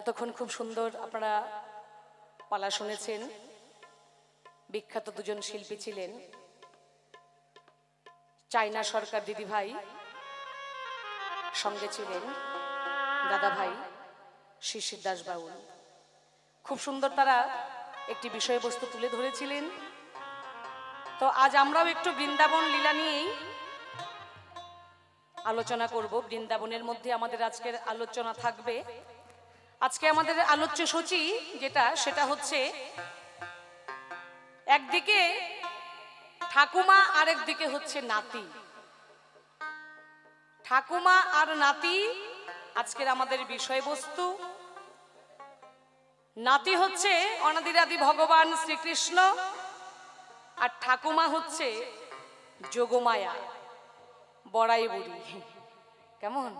এতক্ষণ খুব সুন্দর আপনারা পালা শুনেছেন। বিখ্যাত দুজন শিল্পী ছিলেন, চায়না সরকার দিদি ভাই, সঙ্গে ছিলেন দাদা ভাই শিশির দাস বাউল। খুব সুন্দর তারা একটি বিষয়বস্তু তুলে ধরেছিলেন। তো আজ আমরাও একটু বৃন্দাবন লীলা নিয়েই আলোচনা করব। বৃন্দাবনের মধ্যে আমাদের আজকের আলোচনা থাকবে। আজকে আমাদের আলোচ্য সূচি সেটা হচ্ছে একদিকে ঠাকুমা, আরেকদিকে হচ্ছে নাতি। ঠাকুমা আর নাতি আজকের আমাদের বিষয়বস্তু। নাতি হচ্ছে অনাদিরাদি ভগবান শ্রীকৃষ্ণ, আর ঠাকুমা হচ্ছে যোগমায়া, বড়াই বুড়ি। কেমন?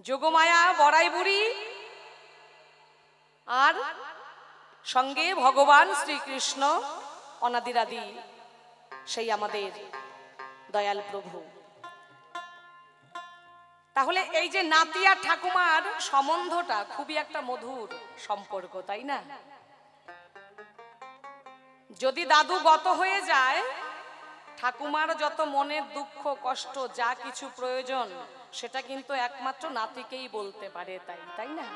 যোগমায়া, বড়াই বুড়ি, আর সঙ্গে ভগবান শ্রীকৃষ্ণ অনাদিরাদি সেই আমাদের দয়াল প্রভু। তাহলে এই যে নাতি আর ঠাকুমার সম্বন্ধটা খুবই একটা মধুর সম্পর্ক, তাই না? যদি দাদু গত হয়ে যায়, ঠাকুমার যত মনের দুঃখ কষ্ট যা কিছু প্রয়োজন সেটা কিন্তু একমাত্র নাতিকেই বলতে পারে, তাই না?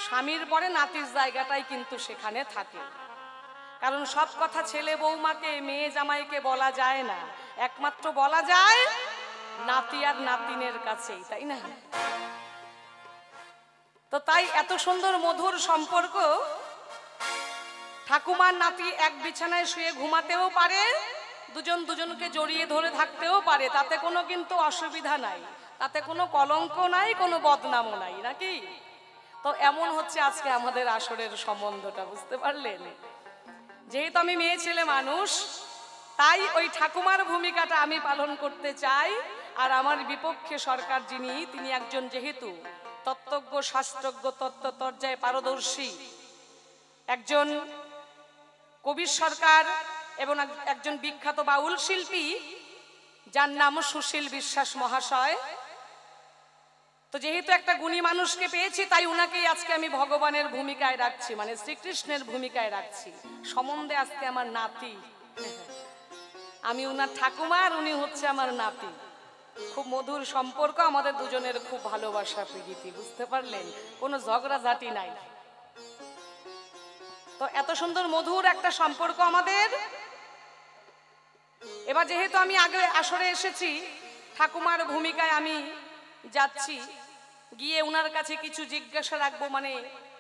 স্বামীর পরে নাতির জায়গাটাই কিন্তু সেখানে থাকে। কারণ সব কথা ছেলে বৌমাকে, মেয়ে জামাইকে বলা যায় না, একমাত্র বলা যায় নাতি আর নাতিনের কাছেই, তাই না? তো তাই এত সুন্দর মধুর সম্পর্ক। ঠাকুমার নাতি এক বিছানায় শুয়ে ঘুমাতেও পারে, দুজন দুজনকে জড়িয়ে ধরে থাকতেও পারে, তাতে কোনো কিন্তু অসুবিধা নাই, তাতে কোনো কলঙ্ক নাই, কোনো বদনামও নাই, নাকি? তো এমন হচ্ছে আজকে আমাদের আসরের সম্বন্ধটা, বুঝতে পারলেন? যেহেতু আমি মেয়ে ছেলে মানুষ, তাই ওই ঠাকুমার ভূমিকাটা আমি পালন করতে চাই। আর আমার বিপক্ষে সরকার যিনি, তিনি একজন যেহেতু তত্ত্বজ্ঞ, শাস্ত্রজ্ঞ, তত্ত্বতর্যায় পারদর্শী একজন কবির সরকার এবং একজন বিখ্যাত বাউল শিল্পী, যার নাম সুশীল বিশ্বাস মহাশয়। তো যেহেতু একটা গুণী মানুষকে পেয়েছি, তাই উনাকেই আজকে আমি ভগবানের ভূমিকায় রাখছি, মানে শ্রীকৃষ্ণের ভূমিকায় রাখছি। সম্বন্ধে আজকে আমার নাতি, আমি উনার ঠাকুমা আর উনি হচ্ছে আমার নাতি। খুব মধুর সম্পর্ক আমাদের দুজনের, খুব ভালোবাসা প্রীতি, বুঝতে পারলেন? কোনো ঝগড়াঝাটি নাই। তো এত সুন্দর মধুর একটা সম্পর্ক আমাদের। এবার যেহেতু আমি আগে আসরে এসেছি, ঠাকুমার ভূমিকায় আমি যাচ্ছি, গিয়ে উনার কাছে কিছু জিজ্ঞাসা রাখবো, মানে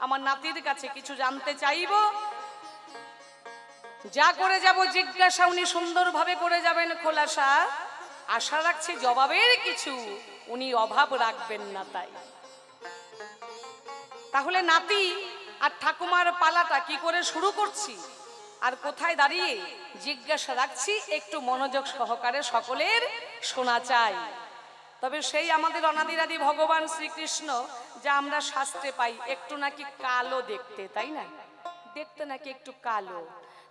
আমার নাতির কাছে কিছু জানতে চাইব। যা করে যাব জিজ্ঞাসা উনি সুন্দরভাবে করে যাবেন, খোলাসা। আশা রাখছি জবাবের কিছু উনি অভাব রাখবেন না। তাহলে নাতি আর ঠাকুমার পালাটা কি করে শুরু করছি আর কোথায় দাঁড়িয়ে জিজ্ঞাসা রাখছি, একটু মনোযোগ সহকারে সকলের শোনা চাই। তবে সেই আমাদের অনাদিরাদি ভগবান শ্রীকৃষ্ণ, যা আমরা শাস্ত্রে পাই, একটু নাকি কালো দেখতে, তাই না? দেখতে নাকি একটু কালো।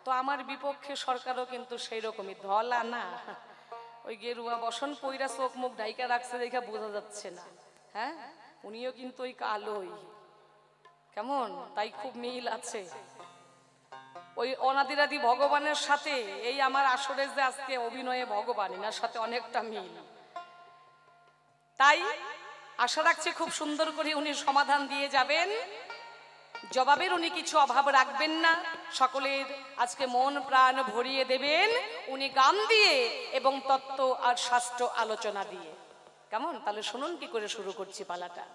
তো আমার বিপক্ষে সরকারও কিন্তু সেই রকমই, ধলা না, ওই গেরুয়া বসন পইরা চোখ মুখ ঢাইকা রাখছে, দেখা বোঝা যাচ্ছে না। হ্যাঁ, উনিও কিন্তু ওই কালোই। কেমন? তাই খুব মিল আছে ওই অনাদিরাদি ভগবানের সাথে। এই আমার আসরে যে আজকে অভিনয়ে ভগবান, এনার সাথে অনেকটা মিল। তাই আশা রাখছি খুব সুন্দর করে উনি সমাধান দিয়ে যাবেন, জবাবের উনি কিছু অভাব রাখবেন না, সকলের আজকে মন প্রাণ ভরিয়ে দেবেন উনি গান দিয়ে এবং তত্ত্ব আর শাস্ত্র আলোচনা দিয়ে। কেমন? তাহলে শুনুন কি করে শুরু করছি পালাটা।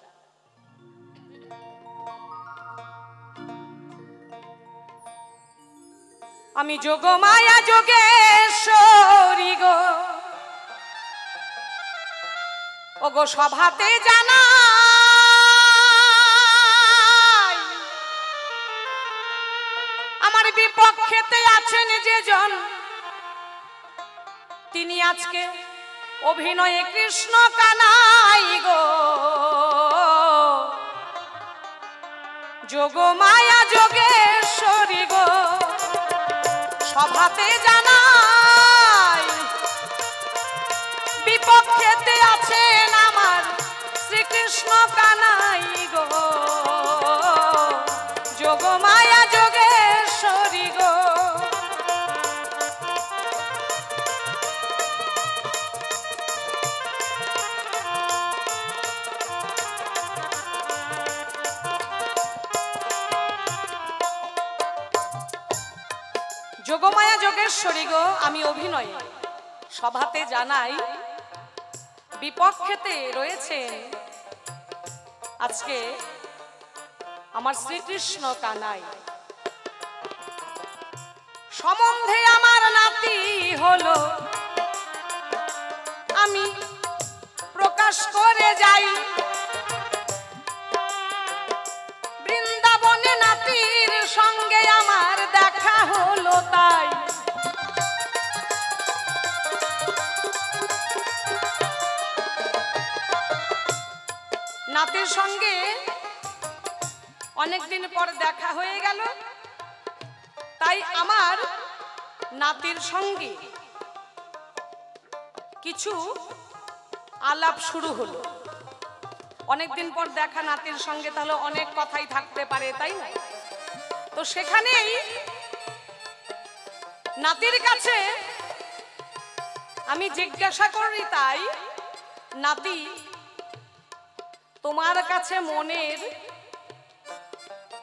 আমি যোগমায়া যোগেশ্বরী গো, ও গো সভাতে জানা আমার বিপক্ষেতে আছেন যেজন, তিনি আজকে অভিনয়ে কৃষ্ণ কানাই গো। যোগমায়া যোগেশ্বরী গো, সভাতে জানাই বিপক্ষেতে আছেন আমার শ্রীকৃষ্ণ কানাই গো। যোগমায়া যোগেশ্বরী গো, আমি অভিনয়ে সভাতে জানাই, বিপক্ষেতে রয়েছেন আজকে আমার শ্রীকৃষ্ণ কানাই। সম্বন্ধে আমার নাতি হলো, আমি প্রকাশ করে যাই। বৃন্দাবনে নাতির সঙ্গে আমার দেখা হলো তাই। নাতির সঙ্গে অনেকদিন পর দেখা হয়ে গেল, তাই আমার নাতির সঙ্গে কিছু আলাপ শুরু হলো। অনেকদিন পর দেখা নাতির সঙ্গে, তাহলে অনেক কথাই থাকতে পারে, তাই না? তো সেখানেই নাতির কাছে আমি জিজ্ঞাসা করি, তাই নাতি, তোমার কাছে মনের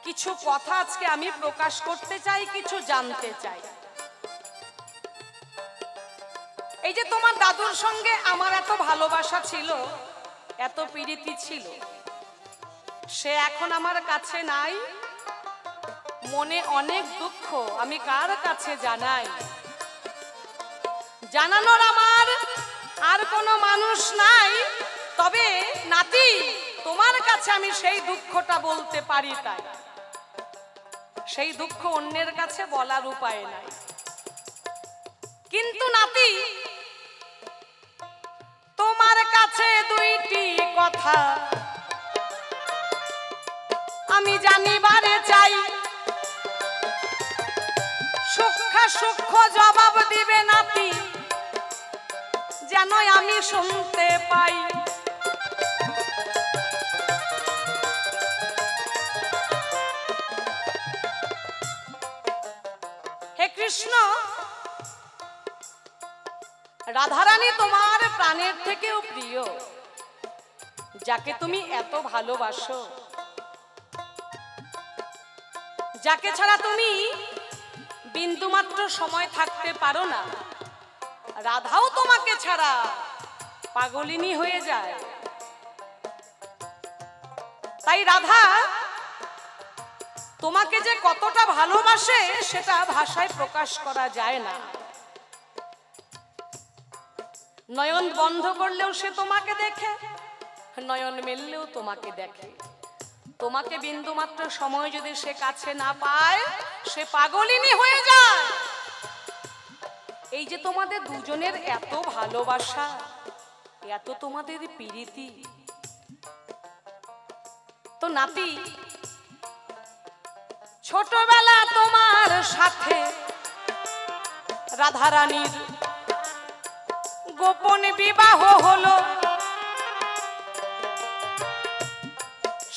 কিছু কথা আজকে আমি প্রকাশ করতে চাই, কিছু জানতে চাই। এই যে তোমার দাদুর সঙ্গে আমার এত ভালোবাসা ছিল, এত প্রীতি ছিল, সে এখন আমার কাছে নাই। মনে অনেক দুঃখ, আমি কার কাছে জানাই? জানানোর আমার আর কোনো মানুষ নাই। তবে নাতি, তোমার কাছে আমি সেই দুঃখটা বলতে পারি, তাই সেই দুঃখ অন্যের কাছে বলার উপায় নাই। কিন্তু নাতি, তোমার কাছে দুইটি কথা আমি জানিবারে চাই। সূক্ষ্ম সূক্ষ্ম জবাব দিবে নাতি, যেন আমি শুনতে পাই। হে কৃষ্ণ, রাধারানী তোমার প্রাণের থেকেও প্রিয়, যাকে তুমি এত ভালোবাসো, যাকে ছাড়া তুমি বিন্দুমাত্র সময় থাকতে পারো না। রাধাও তোমাকে ছাড়া পাগলিনী হয়ে যায়। তাই রাধা তোমাকে যে কতটা ভালোবাসে সেটা ভাষায় প্রকাশ করা যায় না। নয়ন বন্ধ করলেও সে তোমাকে দেখে, নয়ন মেললেও তোমাকে দেখে। তোমাকে বিন্দুমাত্র সময় যদি সে কাছে না পায়, সে পাগলিনী হয়ে যায়। এই যে তোমাদের দুজনের এত ভালোবাসা, এত তোমাদের প্রীতি, তো নাতি, ছোটবেলা তোমার সাথে রাধারানীর গোপন বিবাহ হলো।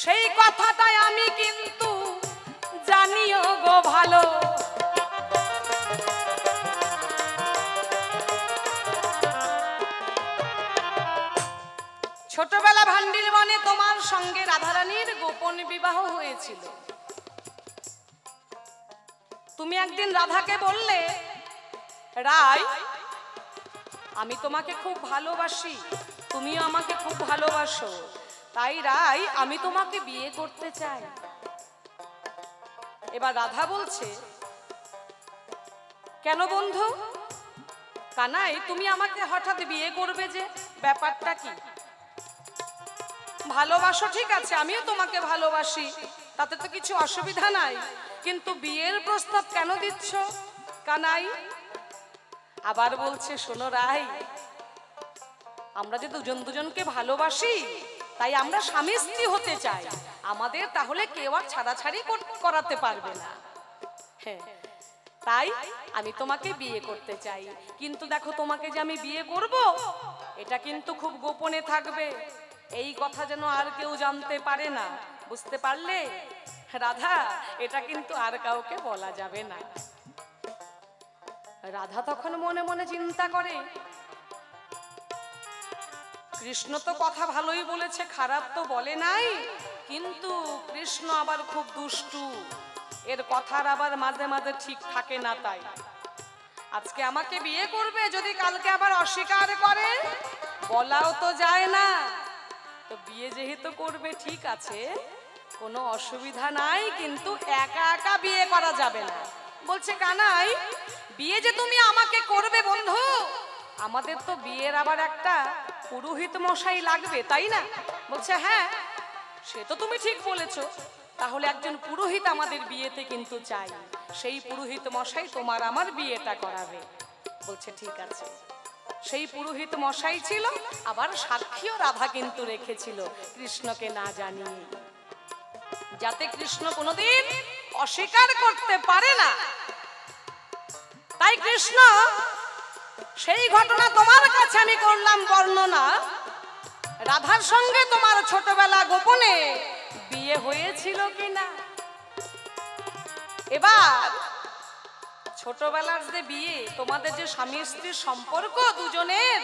সেই কথাটাই আমি কিন্তু জানিও গো ভালো। ছোটবেলা ভান্ডির বনে তোমার সঙ্গে রাধারানীর গোপন বিবাহ হয়েছিল। তুমি একদিন রাধাকে বললে, রায়, আমি তোমাকে খুব ভালোবাসি, তুমিও আমাকে খুব ভালোবাসো, তাই রায় আমি তোমাকে বিয়ে করতে চাই। এবার রাধা বলছে, কেন বন্ধু? কানাই, তুমি আমাকে হঠাৎ বিয়ে করবে যে, ব্যাপারটা কি? ভালোবাসো ঠিক আছে, আমিও তোমাকে ভালোবাসি, তাতে তো কিছু অসুবিধা নাই, কিন্তু বিয়ের প্রস্তাব কেন দিচ্ছ কানাই? আবার বলছে, শোনো রায়, আমরা যে দুজন দুজনকে ভালোবাসি, তাই আমরা স্বামী স্ত্রী হতে চাই, আমাদের তাহলে কেউ আর ছাড়াছাড়ি করাতে পারবে না। হ্যাঁ, তাই আমি তোমাকে বিয়ে করতে চাই, কিন্তু দেখো তোমাকে যে আমি বিয়ে করব, এটা কিন্তু খুব গোপনে থাকবে, এই কথা যেন আর কেউ জানতে পারে না, বুঝতে পারলে রাধা? এটা কিন্তু আর কাউকে বলা যাবে না। রাধা তখন মনে মনে চিন্তা করে, কৃষ্ণ তো কথা ভালোই বলেছে, খারাপ তো বলে নাই, কিন্তু কৃষ্ণ আবার খুব দুষ্টু, এর কথার আবার মাঝে মাঝে ঠিক থাকে না। তাই আজকে আমাকে বিয়ে করবে, যদি কালকে আবার অস্বীকার করে, বলাও তো যায় না। তো বিয়ে যেহেতু করবে ঠিক আছে, কোনো অসুবিধা নাই, কিন্তু একা একা বিয়ে করা যাবে না। বলছে কানাই, বিয়ে যে তুমি আমাকে করবে বন্ধু, আমাদের তো বিয়ের আবার একটা পুরোহিত মশাই লাগবে, তাই না? বলছে হ্যাঁ, সে তো তুমি ঠিক বলেছো, তাহলে একজন পুরোহিত আমাদের বিয়েতে কিন্তু চাই, সেই পুরোহিত মশাই তোমার আমার বিয়েটা করাবে। বলছে ঠিক আছে। সেই পুরোহিত মশাই ছিল, আবার সাক্ষীও রাধা কিন্তু রেখেছিল কৃষ্ণকে না জানিয়ে, যাতে কৃষ্ণ কোনোদিন অস্বীকার করতে পারে না। তাই কৃষ্ণ, সেই ঘটনা তোমার কাছে আমি করলাম বর্ণনা। রাধার সঙ্গে তোমার ছোটবেলা গোপনে বিয়ে হয়েছিল কিনা? এবার ছোটবেলার যে বিয়ে, তোমাদের যে স্বামী স্ত্রীর সম্পর্ক দুজনের,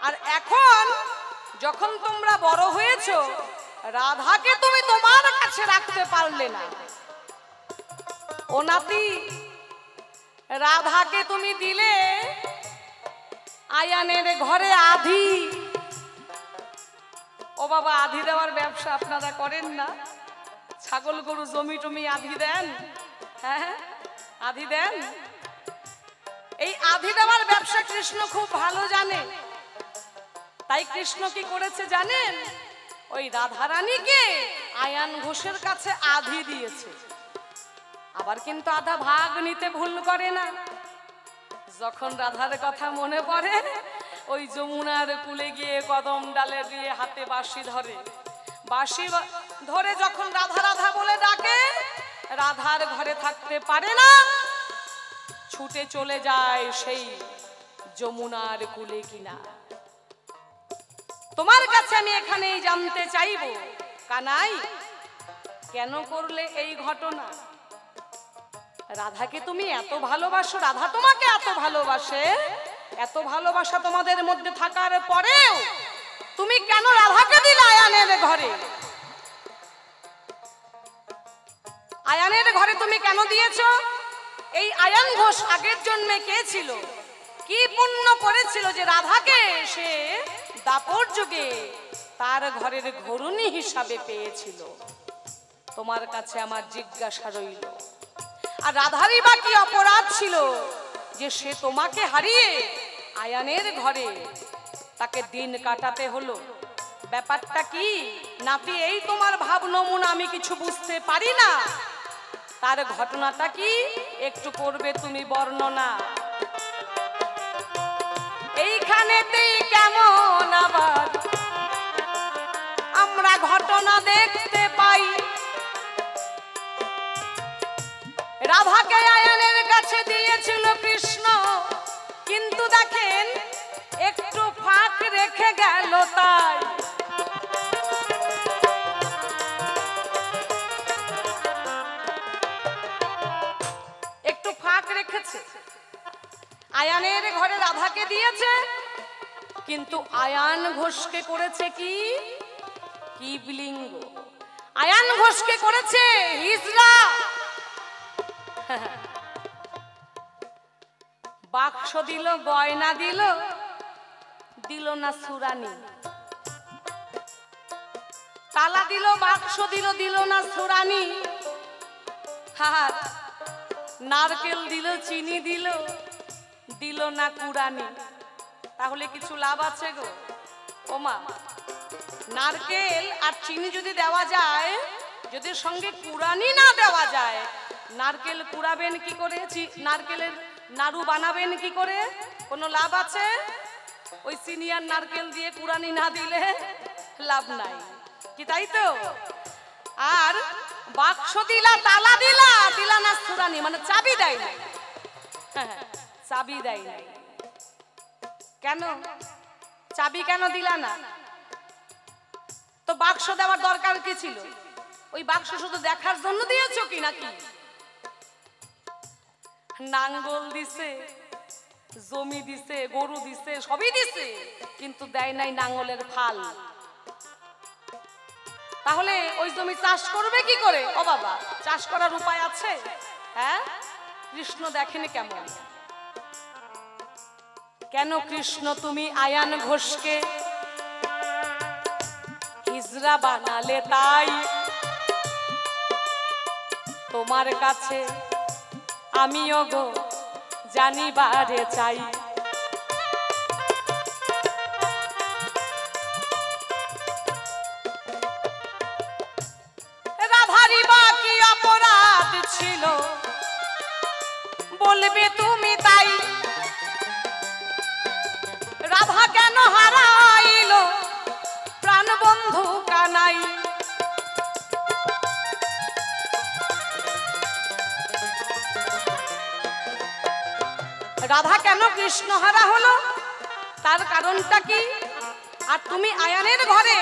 আর এখন যখন তোমরা বড় হয়েছো, রাধাকে তুমি তোমার কাছে রাখতে পারলে না। ও নাতি, রাধাকে তুমি দিলে আয়ানের ঘরে আধি। ও বাবা, আধি দেওয়ার ব্যবসা আপনারা করেন না? ছাগল গরু জমি টমি আধি দেন? হ্যাঁ, আধি দেন। এই আধি দেওয়ার ব্যবসা কৃষ্ণ খুব ভালো জানে। তাই কৃষ্ণ কি করেছে জানেন? ওই রাধারানীকে আয়ান ঘোষের কাছে আধি দিয়েছে। আবার কিন্তু আধা ভাগ নিতে ভুল করে না। যখন রাধার কথা মনে পড়ে, ওই যমুনার কূলে গিয়ে কদম ডালে দিয়ে হাতে বাঁশি ধরে, বাঁশি ধরে যখন রাধা রাধা বলে ডাকে, রাধার ঘরে থাকতে পারে না, ছুটে চলে যায় সেই যমুনার কূলে কিনা। তোমার কাছে আমি এখানেই জানতে চাইব, কানাই, কেন করলে এই ঘটনা? রাধাকে তুমি এত ভালোবাসো, রাধা তোমাকে এত ভালোবাসে, এত ভালোবাসা তোমাদের মধ্যে থাকার পরেও তুমি কেন রাধাকে দিলে আয়ানের ঘরে? আয়ানের ঘরে তুমি কেন দিয়েছো? এই আয়ান ঘোষ আগের জন্মে কে ছিল? কি পুণ্য করেছিল যে রাধাকে সে দাপর যুগে তার ঘরের ঘরুণী হিসাবে পেয়েছিল? তোমার কাছে আমার জিজ্ঞাসা রইল। আর রাধারই বা কি অপরাধ ছিল যে সে তোমাকে হারিয়ে আয়ানের ঘরে তাকে দিন কাটাতে হলো? ব্যাপারটা কি নাতি? এই তোমার ভাব নমুনা, আমি কিছু বুঝতে পারি না। তার ঘটনাটা কি একটু করবে তুমি বর্ণনা? এইখানেতেই কেমন আবার আমরা ঘটনা দেখতে পাই। রাধাকে আয়ানের কাছে দিয়েছিল কৃষ্ণ, কিন্তু দেখেন একটু ফাঁক রেখে গেল। তাই একটু ফাঁক রেখেছে, আয়ানের ঘরে রাধাকে দিয়েছে, কিন্তু আয়ান ঘোষকে করেছে কি? কিবলিঙ্গ। আয়ান ঘোষকে করেছে হিজড়া। বাক্স দিল, গয়না দিল, দিল না সুরানি। তালা দিল, বাক্স দিল, দিল না সুরানি। হাত নারকেল দিল, চিনি দিল, দিল না কুরানি। তাহলে কিছু লাভ আছে গো? ওমা, নারকেল আর চিনি যদি দেওয়া যায়, যদি সঙ্গে কুরানি না দেওয়া যায়, নারকেল কুড়াবেন কি করে? নারকেলের নাড়ু বানাবেন কি করে? কোনো লাভ আছে? ওই চিনি আর নারকেল দিয়ে কুরানি না দিলে লাভ নাই, কি তাই তো? আর বাক্স দিলা, তালা দিলা, দিলা না সুরানি, মানে চাবি দেয় নাই। চাবি দেয় নাই কেন? চাবি কেন দিলা না? তো বাক্স দেওয়ার দরকার কি ছিল? ওই বাক্স শুধু দেখার জন্য দিয়েছো কি নাকি? নাঙ্গল দিছে, জমি দিছে, গরু দিছে, সবই দিছে, কিন্তু দেয় নাই নাঙ্গলের ফাল। তাহলে ওই জমি চাষ করবে কি করে? ও বাবা, চাষ করার উপায় আছে? হ্যাঁ, কৃষ্ণ দেখেন কেমন। কেন কৃষ্ণ তুমি আয়ান ঘোষকে হিজড়া বানালে তাই তোমার কাছে আমিও গো জানিবারে চাই। রাধারি বা কি অপরাধ ছিল বলবে তুমি তাই, রাধা কেন হারাইল প্রাণবন্ধু কানাই। রাধা কেন কৃষ্ণ হারা হলো তার কারণটা কি? আর তুমি আয়ানের ঘরে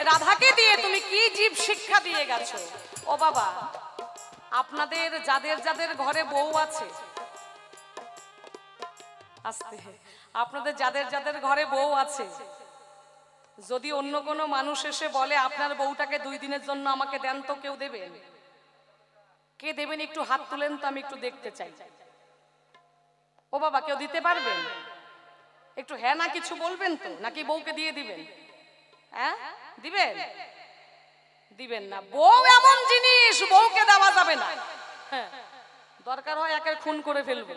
রাধাকে দিয়ে তুমি কি জীব শিক্ষা দিয়ে গেছো? ও বাবা, আপনাদের যাদের যাদের ঘরে বউ আছে, আস্তে, আপনাদের যাদের যাদের ঘরে বউ আছে, যদি অন্য কোনো মানুষ এসে বলে আপনার বউটাকে 2 দিনের জন্য আমাকে দেন, তো কেউ দেবেন? কে দেবেন একটু হাত তুলেন তো, আমি একটু দেখতে চাই। ও বাবা, কেউ দিতে পারবেন? একটু হ্যাঁ না কিছু বলবেন তো, নাকি বউকে দিয়ে দিবেন? হ্যাঁ দিবেন? দিবেন না। বউ এমন জিনিস, বউকে দেওয়া যাবে না। হ্যাঁ, দরকার হয় একে খুন করে ফেলবো।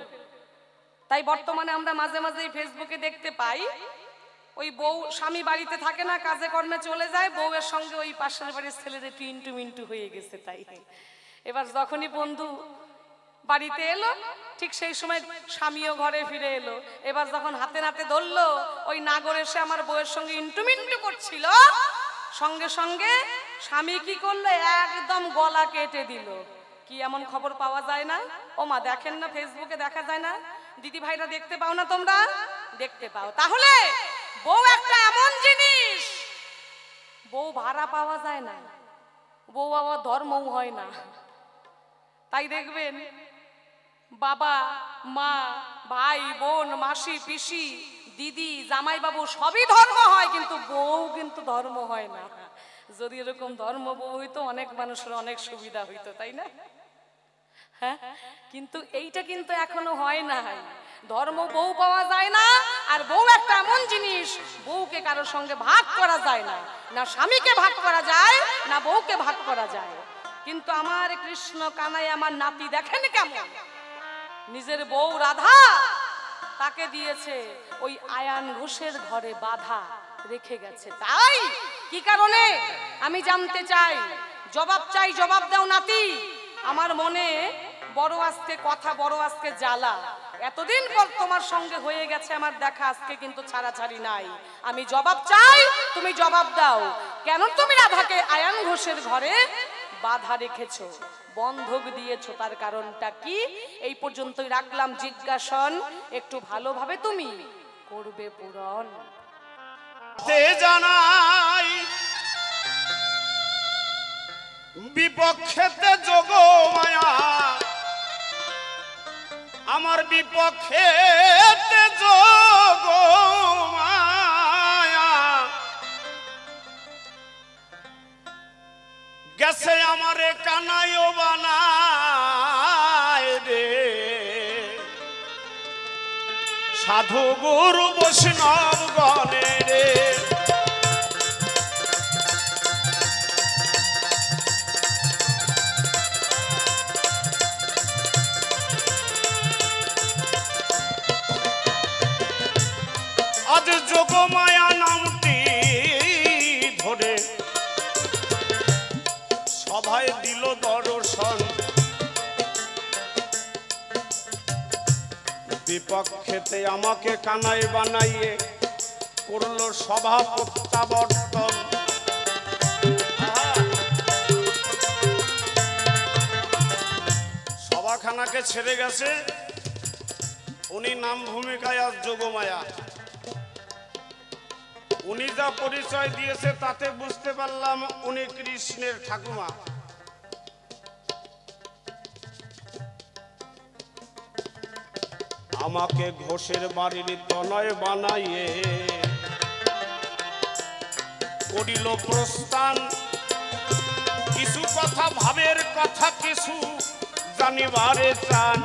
তাই বর্তমানে আমরা মাঝে মাঝে ফেসবুকে দেখতে পাই, ওই বউ স্বামী বাড়িতে থাকে না, কাজে কর্মে চলে যায়, বউয়ের সঙ্গে ওই পাশের বাড়ির ছেলের একটু ইন্টু মিন্টু হয়ে গেছে। তাই এবার যখনই বন্ধু বাড়িতে এলো, ঠিক সেই সময় স্বামীও ঘরে ফিরে এলো। এবার যখন হাতে নাতে ধরলো, ওই নাগর এসে আমার বউয়ের সঙ্গে ইন্টু মিন্টু করছিল, সঙ্গে সঙ্গে স্বামী কি করলো, একদম গলা কেটে দিল। কি এমন খবর পাওয়া যায় না? ও মা, দেখেন না ফেসবুকে, দেখা যায় না? দিদি ভাইরা দেখতে পাও না? তোমরা দেখতে পাও। তাহলে বউ একটা এমন জিনিস, বউ ভাড়া পাওয়া যায় না, বউ আবার ধর্মও হয় না। তাই দেখবেন বাবা মা ভাই বোন মাসি পিসি দিদি জামাই বাবু সবই ধর্ম হয়, কিন্তু বউ কিন্তু ধর্ম হয় না। যদি এরকম ধর্ম বউ হইতো, অনেক মানুষের অনেক সুবিধা হইতো, তাই না? হ্যাঁ, কিন্তু এইটা কিন্তু এখনো হয় না। ধর্ম বউ পাওয়া যায় না। আর বউ একটা এমন জিনিস, বউকে কারোর সঙ্গে ভাগ করা যায় না, না স্বামীকে ভাগ করা যায়, না বউকে ভাগ করা যায়। কিন্তু আমার কৃষ্ণ কানাই, আমার নাতি দেখেন কেমন, নিজের বউ রাধা তাকে দিয়েছে ওই আয়ান ঘোষের ঘরে বাধা রেখে গেছে। তাই কি কারণে আমি জানতে চাই, জবাব চাই, জবাব দাও নাতি। আমার মনে বড় আজকে কথা, বড় আজকে জ্বালা। এতদিন পর তোমার সঙ্গে হয়ে গেছে আমার দেখা, আজকে কিন্তু ছাড়াছাড়ি নাই। আমি জবাব চাই, তুমি জবাব দাও। কেন তুমি রাধাকে আয়ান ঘোষের ঘরে বাধা রেখেছো, বন্ধক দিয়েছো, তার কারণটা কি? এই পর্যন্তই রাখলাম জিজ্ঞাসন, একটু ভালোভাবে তুমি করবে পূরণ। জানাই বিপক্ষেতে যোগ মায়া, আমার বিপক্ষেতে যোগ মায়া, গেছে আমারে কানাইও বানায় রে, সাধু গুরু বৈষ্ণব গণে রে। আজ যোগমায়া নামটি ধরে সভায় দিল দর্শন, বিপক্ষেতে আমাকে কানাই বানাইয়ে করলো সভা প্রত্যাবর্তন। সভাখানাকে ছেড়ে গেছে, উনি নাম ভূমিকায় আজ যোগমায়া। উনি যা পরিচয় দিয়েছে তাতে বুঝতে পারলাম উনি কৃষ্ণের ঠাকুমা। আমাকে ঘোষের বাড়ির তনয় বানাইয়ে করিল প্রস্থান, কিছু কথা ভাবের কথা কিছু জানিবারে চান।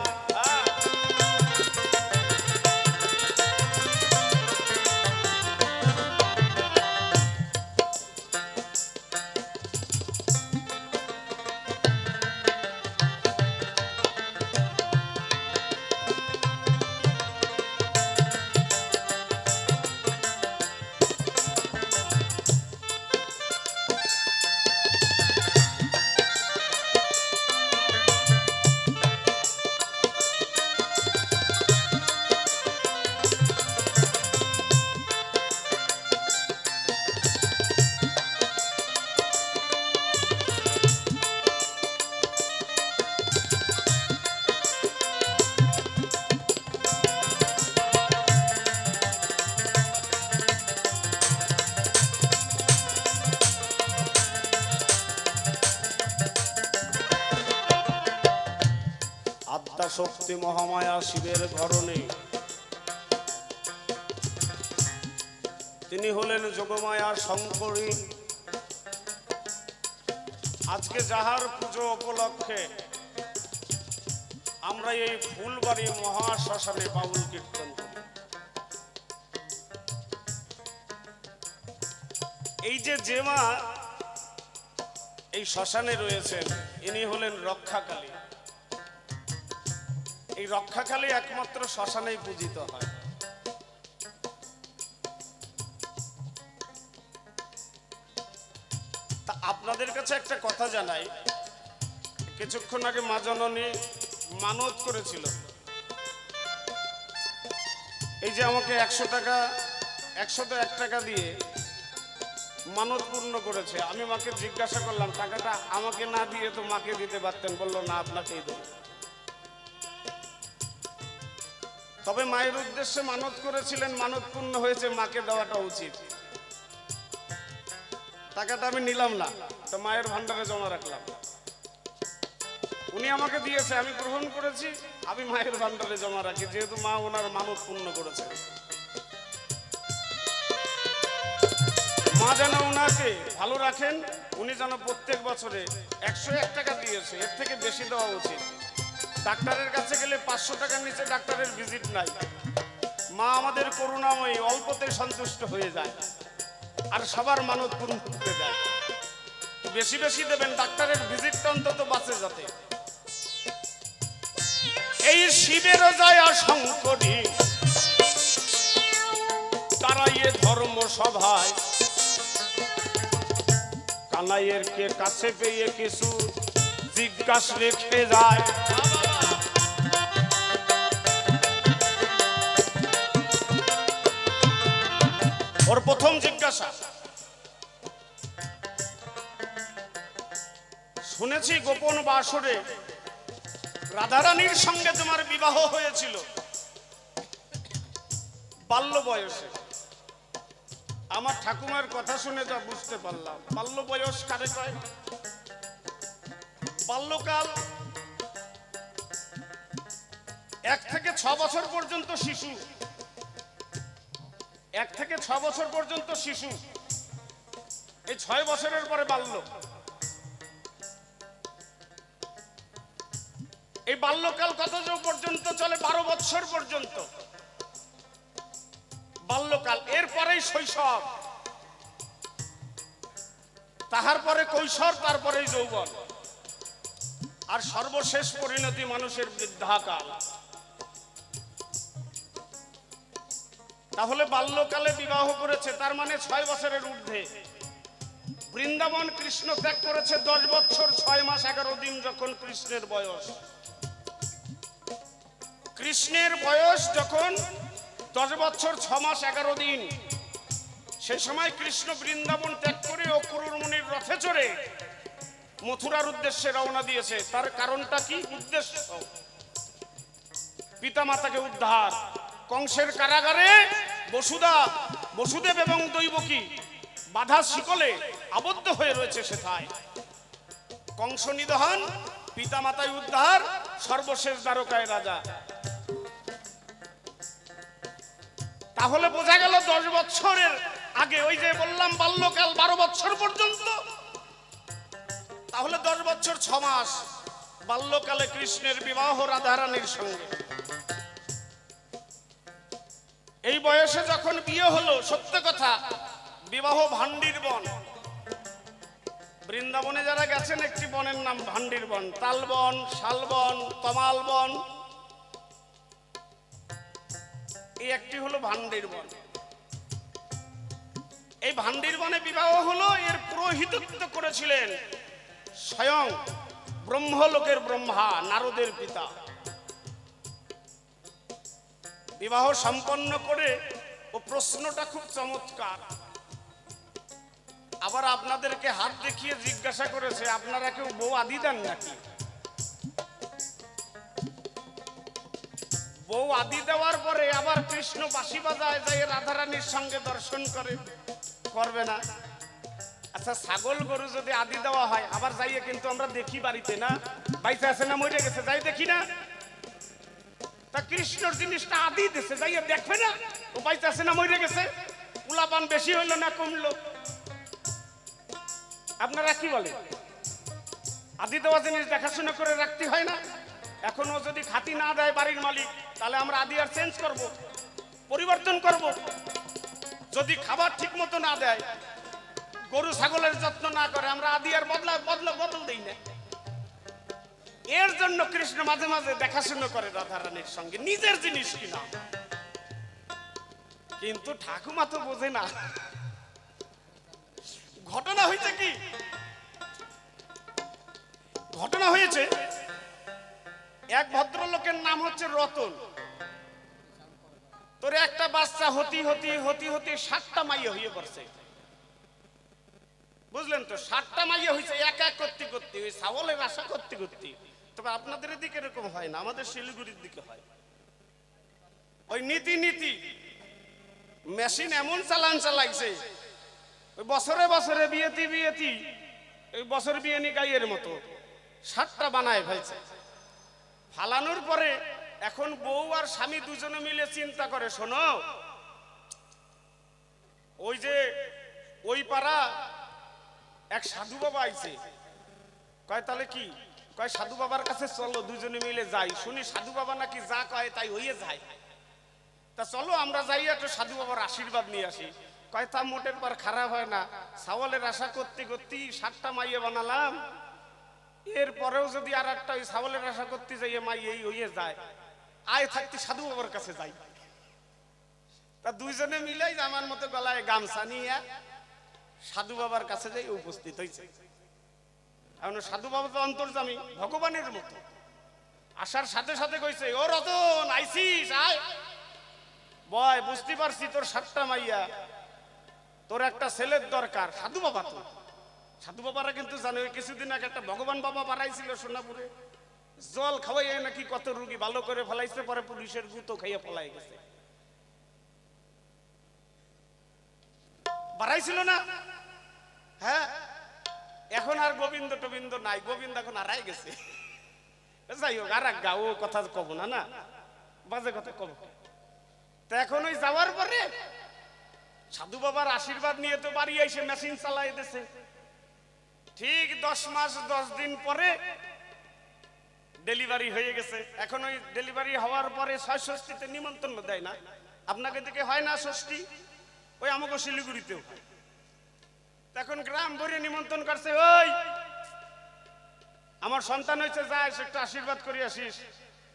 মহাশক্তি মহামায়া শিবের ঘরণে। তিনি হলেন যোগমায়া শঙ্করী। আজকে যাহার পুজো উপলক্ষে আমরা এই ফুলবাড়ি মহাশ্মশানে বাউল কীর্তন করি। এই যে মা এই শ্মশানে রয়েছেন, ইনি হলেন রক্ষাকালী। এই রক্ষাকালী একমাত্র শ্মশানেই পূজিত হয়। তা আপনাদের কাছে একটা কথা জানাই, কিছুক্ষণ আগে মা জননী মানত করেছিল, এই যে আমাকে 100 টাকা 101 টাকা দিয়ে মানত পূর্ণ করেছে। আমি মাকে জিজ্ঞাসা করলাম, টাকাটা আমাকে না দিয়ে তো মাকে দিতে পারতেন। বললো না, আপনাকেই দেব। তবে মায়ের উদ্দেশ্যে মানত করেছিলেন, মানত পূর্ণ হয়েছে, মাকে দেওয়াটা উচিত। টাকাটা আমি নিলাম না, তো মায়ের ভান্ডারে জমা রাখলাম। উনি আমাকে দিয়েছে, আমি গ্রহণ করেছি, আমি মায়ের ভান্ডারে জমা রাখি, যেহেতু মা ওনার মানত পূর্ণ করেছে। মা যেন ওনাকে ভালো রাখেন, উনি যেন প্রত্যেক বছরে 101 টাকা দিয়েছে, এর থেকে বেশি দেওয়া উচিত। ডাক্তারের কাছে গেলে 500 টাকার নিচে ডাক্তারের ভিজিট নাই। মা আমাদের করুণাময়ী, অল্পতে সন্তুষ্ট হয়ে যায় আর সবার মানত পূরণ করতে যায়। বেশি বেশি দেবেন, ডাক্তারের ভিজিটটা অন্তত বাঁচে যাতে। এই শিবের জয়া শঙ্করী তারাইয়ে ধর্ম সভায়, কানাইয়ের কে কাছে পেয়ে কিছু জিজ্ঞাসা রেখে যায়। ওর প্রথম জিজ্ঞাসা, শুনেছি গোপন বাসরে রাধারানীর সঙ্গে তোমার বিবাহ হয়েছিল বাল্য বয়সে। আমার ঠাকুমার কথা শুনে যা বুঝতে পারলাম, বাল্য বয়স কারে কয়? বাল্যকাল 1 থেকে 6 বছর পর্যন্ত শিশু, 1 থেকে 6 বছর পর্যন্ত শিশু, এই 6 বছরের পরে বাল্য। এই বাল্যকাল কত পর্যন্ত চলে? 12 বছর পর্যন্ত বাল্যকাল। এরপরেই শৈশব, তাহার পরে কৈশোর, তারপরেই যৌবন, আর সর্বশেষ পরিণতি মানুষের বৃদ্ধাকাল। তাহলে বাল্যকালে বিবাহ করেছে, তার মানে 6 বছরের ঊর্ধ্বে। বৃন্দাবন কৃষ্ণ ত্যাগ করেছে 10 বছর 6 মাস 11 দিন, যখন কৃষ্ণের বয়স। কৃষ্ণের বয়স যখন 10 বছর 6 মাস 11 দিন, সেই সময় কৃষ্ণ বৃন্দাবন ত্যাগ করে অক্রূর মুনির রথে চড়ে মথুরার উদ্দেশ্যে রওনা দিয়েছে। তার কারণটা কি? উদ্দেশ্য পিতা মাতাকে উদ্ধার। কংসের কারাগারে বসুদেব এবং দৈবকী বাধা শিকলে আবদ্ধ হয়ে রয়েছে সেথায়। কংস নিধন, পিতা মাতায় উদ্ধার, সর্বশেষ দ্বারকায় রাজা। তাহলে বোঝা গেল 10 বছরের আগে, ওই যে বললাম বাল্যকাল 12 বছর পর্যন্ত, তাহলে 10 বছর 6 মাস বাল্যকালে কৃষ্ণের বিবাহ রাধারানীর সঙ্গে। এই বয়সে যখন বিয়ে হলো, সত্য কথা, বিবাহ ভান্ডির বন। বৃন্দাবনে যারা গেছেন, একটি বনের নাম ভান্ডির বন। তালবন, শালবন, তমাল বন, এই একটি হলো ভান্ডির বন। এই ভান্ডির বনে বিবাহ হলো। এর পুরোহিতত্ব করেছিলেন স্বয়ং ব্রহ্মলোকের ব্রহ্মা, নারদের পিতা। বিবাহ সম্পন্ন করে, ও প্রশ্নটা খুব চমৎকার। আবার আপনাদেরকে হাত দেখিয়ে জিজ্ঞাসা করেছে, আপনারা কেউ বউ আদি দেন নাকি? বউ আদি দেওয়ার পরে আবার কৃষ্ণ বাঁশি বাজায়, যাই রাধারানীর সঙ্গে দর্শন করবে না? আচ্ছা, ছাগল গরু যদি আদি দেওয়া হয়, আবার যাইয়ে কিন্তু আমরা দেখি বাড়িতে, না বাইতে আছে না মরে গেছে, যাই দেখি না? তা কৃষ্ণর জিনিসটা আদি দেশে যাইয়া দেখবে না ও পাইতেছে না মরে গেছে, পোলাপান বেশি হইলো না কমলো? আপনারা কি বলেন? আদি দেওয়া জিনিস দেখাশোনা করে রাখতে হয় না? এখন ও যদি খাতি না দেয় বাড়ির মালিক, তাহলে আমরা আদি আর চেঞ্জ করব, পরিবর্তন করব। যদি খাবার ঠিক মতো না দেয়, গরু ছাগলের যত্ন না করে, আমরা আদি আর বদল দিই না। এর জন্য কৃষ্ণ মাঝে মাঝে দেখাশোনা করে রাধারানীর সঙ্গে, নিজের জিনিস কিনা। কিন্তু ঠাকুমা তো বোঝে না। ঘটনা হয়েছে কি? ঘটনা হয়েছে, এক ভদ্রলোকের নাম হচ্ছে রতন। তোর একটা বাচ্চা হতি 7টা মাইয়া হয়ে পড়ছে। বুঝলেন তো, 7টা মাইয়া হয়েছে এক এক করতে করতে, ওই ছাগলের আশা করতে করতে। তবে আপনাদের দিকে এরকম হয় না, আমাদের শিলিগুড়ির দিকে হয়। ওই নীতি মেশিন এমন চালাইছে, ওই বছরে বছরে বিয়েতি ওই বছর বিয়ে নি গাইয়ের মতো 7টা বানায় ফেলছে। ফালানোর পরে এখন বউ আর স্বামী দুজনে মিলে চিন্তা করে, শোনো, ওই যে ওই পাড়া এক সাধু বাবা আইছে। কয় তাহলে কি? কয় সাধু বাবার কাছে চলো, দুজনে মিলে যাই, শুনি সাধু বাবা নাকি যা কয় তাই হইয়ে যায়। তা চলো আমরা যাই, একটু সাধু বাবার আশীর্বাদ নিয়ে আসি। কয় তা মোটের পর খারাপ হয় না, ছাগলের আশা করতে করতে 7টা মাইয়ে বানালাম, এরপরেও যদি আর একটা ওই ছাগলের আশা করতে যাই মাই এই হইয়ে যায়, আয় থাকতে সাধু বাবার কাছে যাই। তা দুইজনে মিলাই আমার মতো গলায় গামছা নিয়ে সাধু বাবার কাছে যাই উপস্থিত হয়েছে। এখন সাধু বাবা তো অন্তর্যামী, ভগবানের মতো। আসার সাথে সাথে কইছে, ও রতন আইসিস, আয় বয়, বুঝতে পারছি তোর 7টা মাইয়া, তোর একটা ছেলের দরকার। সাধু বাবা তো, সাধু বাবারা কিন্তু জানে, কিছুদিন আগে একটা ভগবান বাবা বাড়াইছিল সোনাপুরে, জল খাওয়াইয়া নাকি কত রুগী ভালো করে ফেলাইছে, পরে পুলিশের গুতো খাইয়া ফেলাই গেছে। বাড়াইছিল না? হ্যাঁ, এখন আর গোবিন্দ টোবিন্দ নাই, গোবিন্দ এখন হারাই গেছে। যাই হোক, আর এক গা, ও কথা কব না, না বাজে কথা কব। তো এখন ওই যাওয়ার পরে সাধু বাবার আশীর্বাদ নিয়ে তো বাড়ি এসে মেশিন চালাই দিয়েছে। ঠিক 10 মাস 10 দিন পরে ডেলিভারি হয়ে গেছে। এখন ওই ডেলিভারি হওয়ার পরে 6 ষষ্ঠীতে নিমন্ত্রণ দেয় না? আপনাকে দিকে হয় না ষষ্ঠী? ওই আমাকে শিলিগুড়িতেও। এখন গ্রাম ভরে নিমন্ত্রণ করছে, ওই আমার সন্তান হয়েছে, যাস একটু আশীর্বাদ করে আসিস,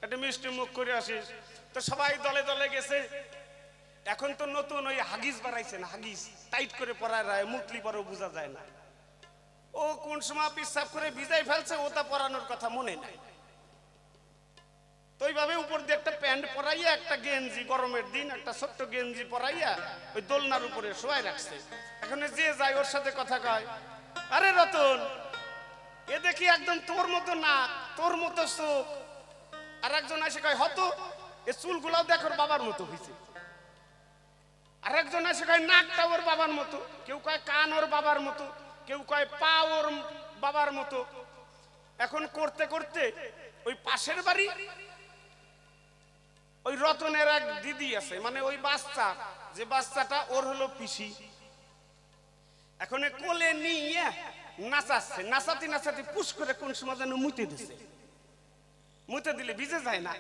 একটা মিষ্টি মুখ করে আসিস। তো সবাই দলে দলে গেছে। এখন তো নতুন ওই হাগিস বাড়াইছে না, হাগিস টাইট করে পরায় রায়, মুতলি পরেও বোঝা যায় না ও কোন সময় পিসাব করে ভিজাই ফেলছে, ওটা পরানোর কথা মনে নাই। তো ওইভাবে উপর দিয়ে একটা প্যান্ট পরাইয়া, একটা গেঞ্জি, গরমের দিন একটা ছোট্ট গেঞ্জি পরাইয়া ওই দোলনার উপরে শোয়াই রাখছে। এখন যে যায় ওর সাথে কথা কয়, আরে রতন, এ দেখি একদম তোর মতো না, তোর মতো চোখ। আর একজন এসে কয়, হতো এ চুলগুলাও দেখ ওর বাবার মতো হয়েছে। আর একজন এসে কয়, নাকটা ওর বাবার মতো। কেউ কয় কান ওর বাবার মতো, কেউ কয় পা ওর বাবার মতো। এখন করতে করতে ওই পাশের বাড়ি ওই রতনের এক দিদি আছে, মানে ওই বাচ্চা, যে বাচ্চাটা ওর হলো পিসি। এখন কোলে নিয়ে নাচাচ্ছে, নাচাতে নাচাতে পুশ করে কোন সময় যেন মুতে দিছে। মুতে দিলে ভিজে যায় না,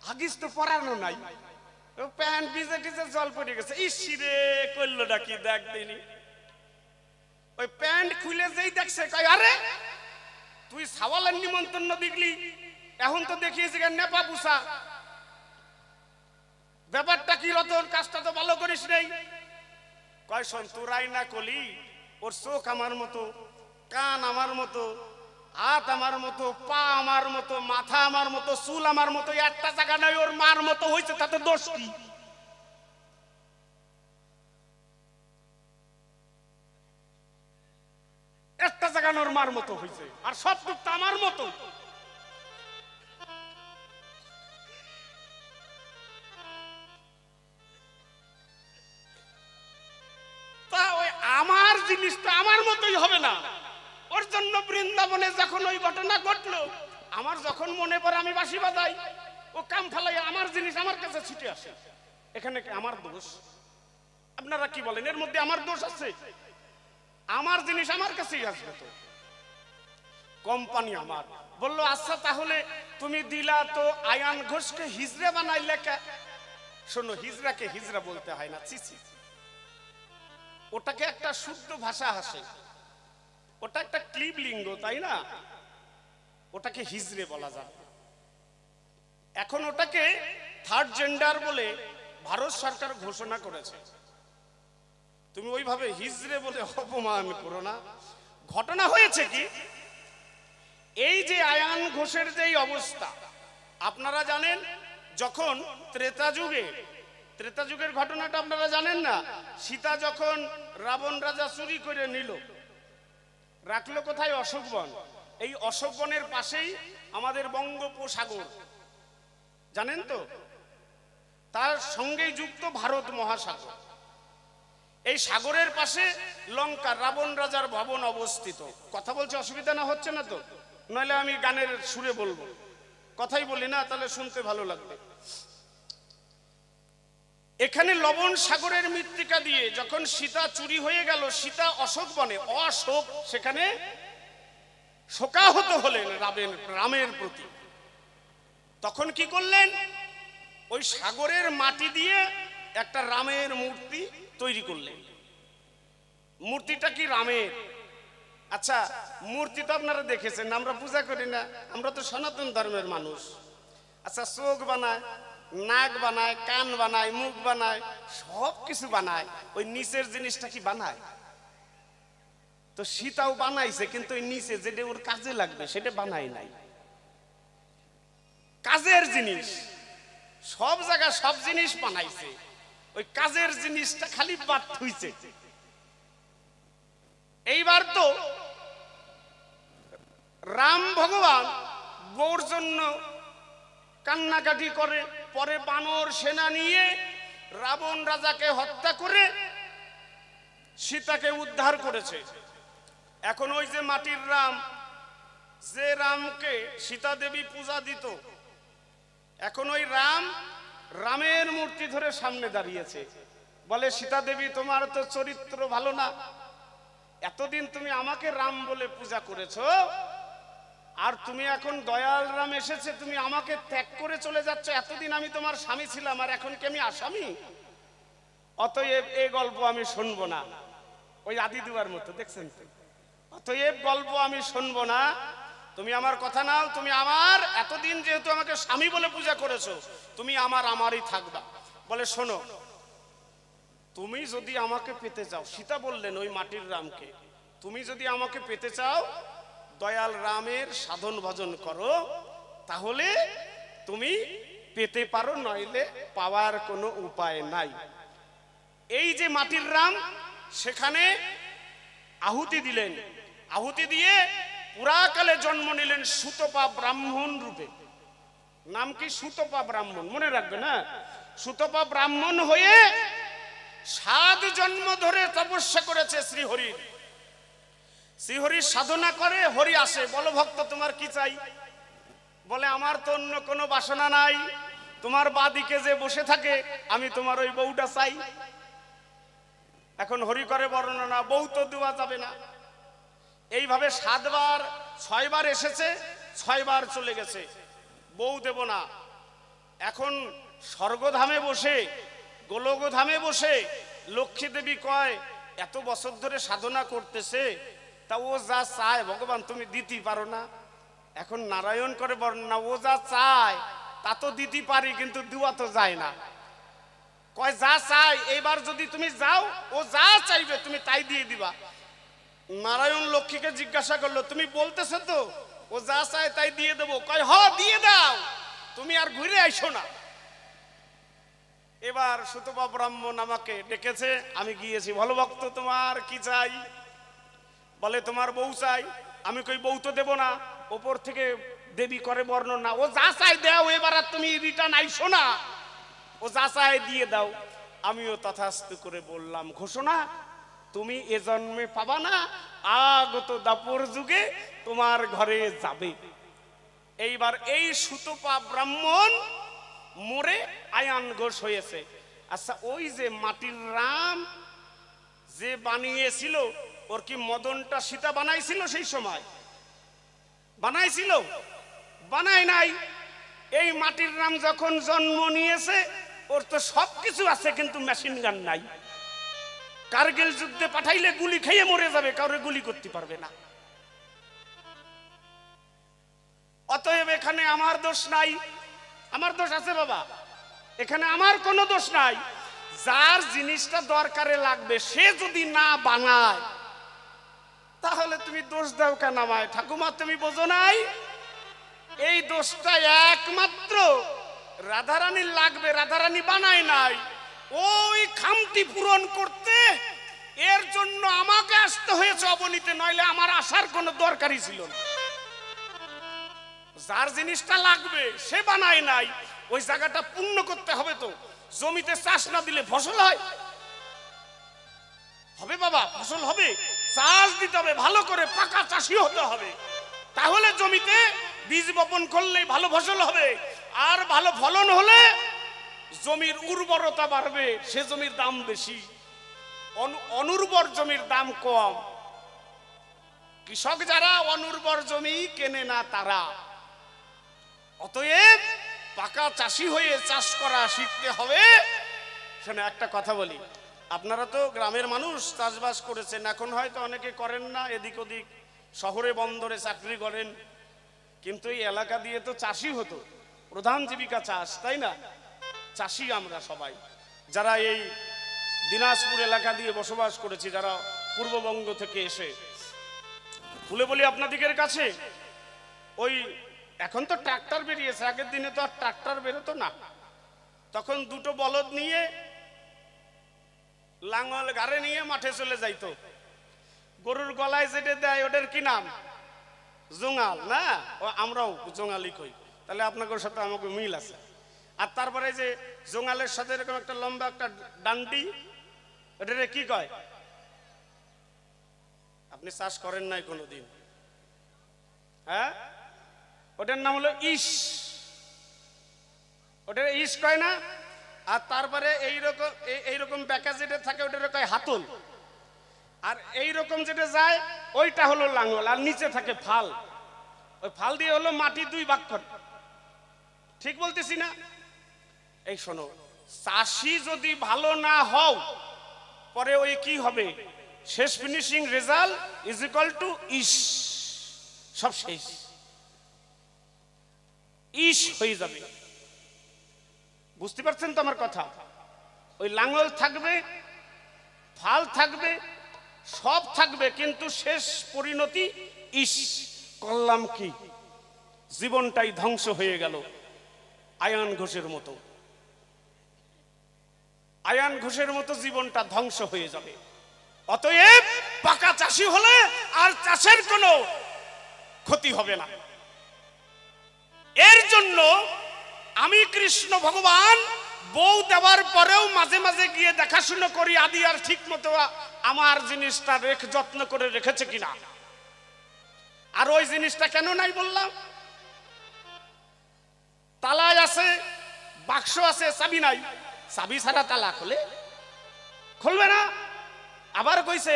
হাগিস তো পরানো নাই, প্যান্ট ভিজে টিজে জল পড়ে গেছে। ইসিরে করলো ডাকি দেখ দিনি। ওই প্যান্ট খুলে যেই দেখছে, কয় আরে তুই সাওয়ালের নিমন্ত্রণ দিগলি, এখন তো দেখিয়েছি নেপা পুষা। ব্যাপারটা কি রতন, কাজটা তো ভালো করিস নেই। কয় শোন, তোরাই না কলি, ওর চোখ আমার মতো, কান আমার মতো, হাত আমার মতো, পা আমার মতো, মাথা আমার মতো, চুল আমার মতো, একটা জায়গা নাই ওর মার মতো হয়েছে, তাতে দোষ কি? একটা জায়গা ওর মার মতো হয়েছে, আর সবটুক তো আমার মতো। তা ওই আমার জিনিসটা আমার মতোই হবে না? ওর জন্য বৃন্দাবনে যখন ওই ঘটনা ঘটলো, আমার যখন মনে পড়ে আমি বাঁশি বাজাই, ও কাম ফালাই আমার জিনিস আমার কাছে ছুটে আসে, এখানে কি আমার দোষ? আপনারা কি বলেন, এর মধ্যে আমার দোষ আছে? আমার জিনিস আমার কাছেই আসবে তো, কোম্পানি আমার। বললো আচ্ছা তাহলে তুমি দিলা তো আয়ান ঘোষকে হিজড়া বানাইলে কে? শোনো, হিজড়াকে হিজড়া বলতে হয় না, চিচি, ওটাকে একটা শুদ্ধ ভাষা আসে, ওটা একটা ক্লিব লিঙ্গ, তাই না? ওটাকে হিজড়ে বলা যাবে। এখন ওটাকে থার্ড জেন্ডার বলে ভারত সরকার ঘোষণা করেছে। তুমি ওইভাবে হিজড়ে বলে অপমান করো না। ঘটনা হয়েছে কি, এই যে আয়ান ঘোষের যে অবস্থা, আপনারা জানেন যখন ত্রেতা যুগের ঘটনাটা আপনারা জানেন না? সীতা যখন রাবণ রাজা চুরি করে নিল, রাখলো কোথায়? অশোকবন। এই অশোকবনের পাশেই আমাদের বঙ্গোপসাগর, জানেন তো? তার সঙ্গেই যুক্ত ভারত মহাসাগর। এই সাগরের পাশে লঙ্কা, রাবণ রাজার ভবন অবস্থিত। কথা বলছে, অসুবিধা না হচ্ছে না তো? নইলে আমি গানের সুরে বলবো, কথাই বলি না, তাহলে শুনতে ভালো লাগবে। এখানে লবণ সাগরের মৃত্তিকা দিয়ে যখন সীতা চুরি হয়ে গেল, সীতা অশোক বনে, অশোক, সেখানে শোকাহত হলেন রামের প্রতি। তখন কি করলেন? ওই সাগরের মাটি দিয়ে একটা রামের মূর্তি তৈরি করলেন। মূর্তিটা কি রামের? আচ্ছা, মূর্তি তো আপনারা দেখেছেন, আমরা পূজা করি না, আমরা তো সনাতন ধর্মের মানুষ। আচ্ছা, চোখ বানায়, নাক বানায়, কান বানায়, মুখ বানায়, সব কিছু বানায়, ওই নিচের জিনিসটা কি বানায়? তো সীতাও বানাইছে, কিন্তু ওই নিচে যেটা ওর কাজে লাগবে সেটা বানায় নাই। কাজের জিনিস সব জায়গায় সব জিনিস বানাইছে, ওই কাজের জিনিসটা খালি বাদ হইছে। এইবার তো রাম ভগবান বউর জন্য কান্নাকাটি করে, পরে বানর সেনা নিয়ে রাবণ রাজাকে হত্যা করে সীতাকে উদ্ধার করেছে। এখন ওই যে মাটির রাম, যে রামকে সীতা দেবী পূজা দিত, এখন ওই রামের মূর্তি ধরে সামনে দাঁড়িয়েছে, বলে সীতা দেবী তোমার তো চরিত্র ভালো না, এতদিন তুমি আমাকে রাম বলে পূজা করেছো, আর তুমি এখন দয়াল রাম এসেছে, তুমি আমাকে ত্যাগ করে চলে যাচ্ছ। এতদিন আমি তোমার স্বামী ছিলাম, আর এখন কি আমি আসামি? অতএব এই গল্প আমি শুনবো না। ওই আদি দুয়ার মতো, দেখছেন তো? অতএব গল্প আমি শুনবো না, তুমি আমার কথা নাও, তুমি আমার, এতদিন যেহেতু আমাকে স্বামী বলে পূজা করেছো, তুমি আমারই থাকবা। বলে শোনো, তুমি যদি আমাকে পেতে চাও, সীতা বললেন ওই মাটির রামকে, তুমি যদি আমাকে পেতে চাও, দয়াল রামের সাধন ভজন করো, তাহলে তুমি পেতে পারো, নইলে পাওয়ার কোনো উপায় নাই। এই যে মাটির রাম, সেখানে আহুতি দিলেন, আহুতি দিয়ে পুরাকালে জন্ম নিলেন সুতপা ব্রাহ্মণ রূপে। নাম কি? সুতপা ব্রাহ্মণ, মনে রাখবে না? সুতপা ব্রাহ্মণ হয়ে 7 জন্ম ধরে তপস্যা করেছে শ্রীহরির। শ্রীহরির সাধনা করে, হরি আসে, বলো ভক্ত তোমার কি চাই? বলে আমার তো অন্য কোনো বাসনা নাই, তোমার বাদিকে যে বসে থাকে আমি তোমার ওই বউটা চাই। এখন হরি করে বর্ণনা, বউ তো দেওয়া যাবে না। এইভাবে 7 বার 6 বার এসেছে, 6 বার চলে গেছে, বউ দেব না। এখন স্বর্গধামে বসে, গোলকধামে বসে লক্ষ্মী দেবী কয়, এত বছর ধরে সাধনা করতেছে, তা ও যা চায় ভগবান তুমি দিতে পারো না? এখন নারায়ণ করে বর্ণনা, ও যা চায় তা তো দিতে পারি, কিন্তু দেওয়া তো যায় না। কয় যা চাই, এইবার যদি তুমি যাও, ও যা চাইবে তুমি তাই দিয়ে দিবা। নারায়ণ লক্ষ্মীকে জিজ্ঞাসা করলো, তুমি বলতেছো তো ও যা চায় তাই দিয়ে দেবো? কয় হ, দিয়ে দাও, তুমি আর ঘুরে আইসো না। এবার সুতপা ব্রাহ্মণ আমাকে ডেকেছে, আমি গিয়েছি, ভালো ভক্ত তোমার কি চাই? বলে তোমার বউ চাই। আমি কই বউ তো দেব না। ওপর থেকে দেবী করে বর্ণনা, ও যা চাই দাও, এবার আর তুমি রিটার্ন আইসো না, ও যা চাই দিয়ে দাও। আমিও তথাস্তু করে বললাম, ঘোষণা তুমি এ জন্মে পাবা না, আগত দাপর যুগে তোমার ঘরে যাবে। এইবার এই সুতপা ব্রাহ্মণ মরে আয়ান ঘোষ হয়েছে। আচ্ছা, ওই যে মাটির রাম যে বানিয়েছিল, ওর কি মদনটা সীতা বানাইছিল? সেই সময় বানাইছিল? বানায় নাই। এই মাটির রাম যখন জন্ম নিয়েছে, ওর তো সবকিছু আছে, কিন্তু মেশিন গান নাই। কারগিল যুদ্ধে পাঠাইলে গুলি খেয়ে মরে যাবে, কাউরে গুলি করতে পারবে না। অতএব এখানে আমার দোষ নাই। আমার দোষ আছে বাবা? এখানে আমার কোনো দোষ নাই। যার জিনিসটা দরকারে লাগবে সে যদি না বানায়, তাহলে তুমি দোষ দাও কেন আমায়? ঠাকুমা, তুমি বোঝো নাই? এই দোষটা একমাত্র রাধারানীর লাগবে। রাধারানী বানায় নাই, ওই খামটি পূরণ করতে এর জন্য আমাকে আসতে হয়েছে অবনীতে, নইলে আমার আসার কোনো দরকারই ছিল না। যার জিনিসটা লাগবে সে বানায় নাই, ওই জায়গাটা পূর্ণ করতে হবে। তো জমিতে চাষ না দিলে ফসল হয়? হবে বাবা, ফসল হবে। চাষ দিতে হবে, ভালো করে পাকা চাষি হতে হবে। তাহলে জমিতে বীজ বপন করলেই ভালো ফসল হবে। আর ভালো ফলন হলে জমির উর্বরতা বাড়বে, সে জমির দাম বেশি। অনুর্বর জমির দাম কম। কৃষক যারা অনুর্বর জমি কেনে না তারা। অতএব পাকা চাষি হয়ে চাষ করা শিখতে হবে। শোনো, একটা কথা বলি, আপনারা তো গ্রামের মানুষ, চাষবাস করেছেন। এখন হয়তো অনেকে করেন না, এদিক ওদিক শহরে বন্দরে চাকরি করেন, কিন্তু এই এলাকা দিয়ে তো চাষি হতো, প্রধান জীবিকা চাষ, তাই না? চাষি আমরা সবাই, যারা এই দিনাজপুর এলাকা দিয়ে বসবাস করেছি, যারা পূর্ববঙ্গ থেকে এসে। খুলে বলি আপনাদের কাছে, ওই এখন তো ট্রাক্টর বেরিয়েছে, আগের দিনে তো আর ট্রাক্টর বেরোতো না। তখন দুটো বলদ নিয়ে, লাঙল ঘাড়ে নিয়ে মাঠে চলে যাইতো। গরুর গলায় যেটা দেয় ওটার কি নাম? জোঙাল না? ও আমরাও জোঙালি কই। তাহলে আপনাদের সাথে আমাকে মিল আছে। আর তারপরে যে জোঙালের সাথে এরকম একটা লম্বা একটা ডান্ডি, ওটারে কি কয়? আপনি চাষ করেন নাই কোনোদিন? হ্যাঁ, ওটার নাম হলো ইস। ওটার ইস কয় না? আর তারপরে এইরকম ব্যাকা যেটা থাকে ওটার কয় হাতল। আর এইরকম যেটা যায় ওইটা হলো লাঙল। আর নিচে থাকে ফাল। ওই ফাল দিয়ে হলো মাটি দুই ভাগ করে। ঠিক বলতেছি না? এই শোনো, চাষি যদি ভালো না হও, পরে ওই কি হবে? শেষ finishing result is equal to ইস। সব শেষ, ইস হয়ে যাবে। বুঝতে পারছেন তো আমার কথা? ওই লাঙল থাকবে, ফাল থাকবে, সব থাকবে, কিন্তু শেষ পরিণতি ইস। করলাম কি? জীবনটাই ধ্বংস হয়ে গেল। আয়ান ঘোষের মতো, আয়ান ঘোষের মতো জীবনটা ধ্বংস হয়ে যাবে। অতএব পাকা চাষি হলে আর চাষের কোনো ক্ষতি হবে না। এর জন্য আমি কৃষ্ণ ভগবান বউ দেওয়ার পরেও মাঝে মাঝে গিয়ে দেখাশুনো করি, আদি আর ঠিক মতো আমার জিনিসটা যত্ন করে রেখেছে কিনা। আর ওই জিনিসটা কেন নাই বললাম? তালায় আছে, বাক্স আছে, চাবি নাই। চাবি ছাড়া তালা খুলবে না। আবার কইছে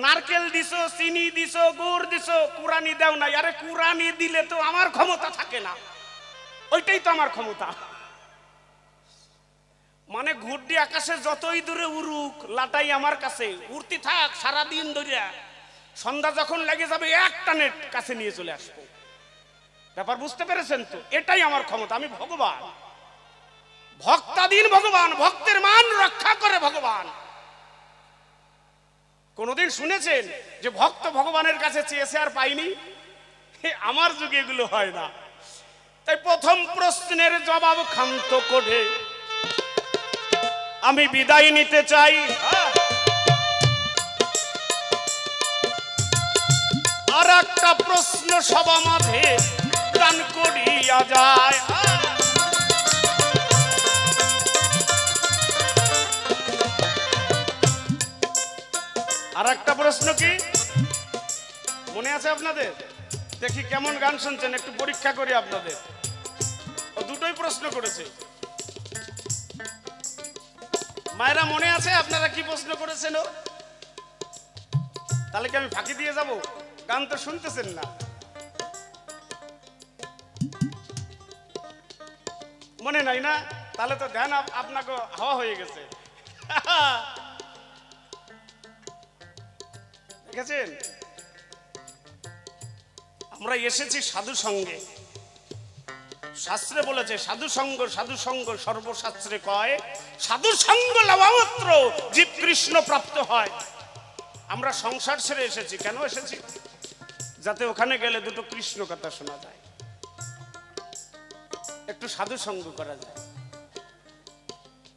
নারকেল দিছো, চিনি দিছো, গুড় দিছো, কুরানি দেও নাই। আরে কুরানি দিলে তো আমার ক্ষমতা থাকে না, ওইটাই তো আমার ক্ষমতা। মানে ঘুরডি আকাশে যতই দূরে উড়ুক, লাটাই আমার কাছে উড়তি থাক সারাদিন ধরে। সন্ধ্যা যখন লেগে যাবে এক টানে কাছে নিয়ে চলে আসবো। ব্যাপার বুঝতে পেরেছেন তো? এটাই আমার ক্ষমতা। আমি ভগবান, ভক্তাধীন ভগবান, ভক্তের মান রক্ষা করে ভগবান। কোনদিন শুনেছেন যে ভক্ত ভগবানের কাছে চেয়েছে আর পাইনি? আমার যুগে এগুলো হয় না। তাই প্রথম প্রশ্নের জবাব ক্ষান্ত করে আমি বিদায় নিতে চাই। আর একটা প্রশ্ন সভা মাঝে দান করিয়া যায়। আর একটা প্রশ্ন কি মনে আছে আপনাদের? দেখি কেমন গান শুনছেন, একটু পরীক্ষা করি আপনাদের। ও দুটোই প্রশ্ন করেছে। মায়েরা মনে আছে আপনারা কি প্রশ্ন করেছেন? ও তাহলে কি আমি ফাঁকি দিয়ে যাব? গান তো শুনতেছেন না। মনে নাই না? তাহলে তো ধ্যান আপনাকে হাওয়া হয়ে গেছে। দেখেছেন, আমরা এসেছি সাধু সঙ্গে। শাস্ত্রে বলেছে সাধু সঙ্গ সর্বশাস্ত্রে কয়, সাধু সঙ্গ লওয়ামাত্র জীব কৃষ্ণ প্রাপ্ত হয়। আমরা সংসার ছেড়ে এসেছি। কেন এসেছি? যাতে ওখানে গেলে দুটো কৃষ্ণ কথা শোনা যায়, একটু সাধু সঙ্গ করা যায়।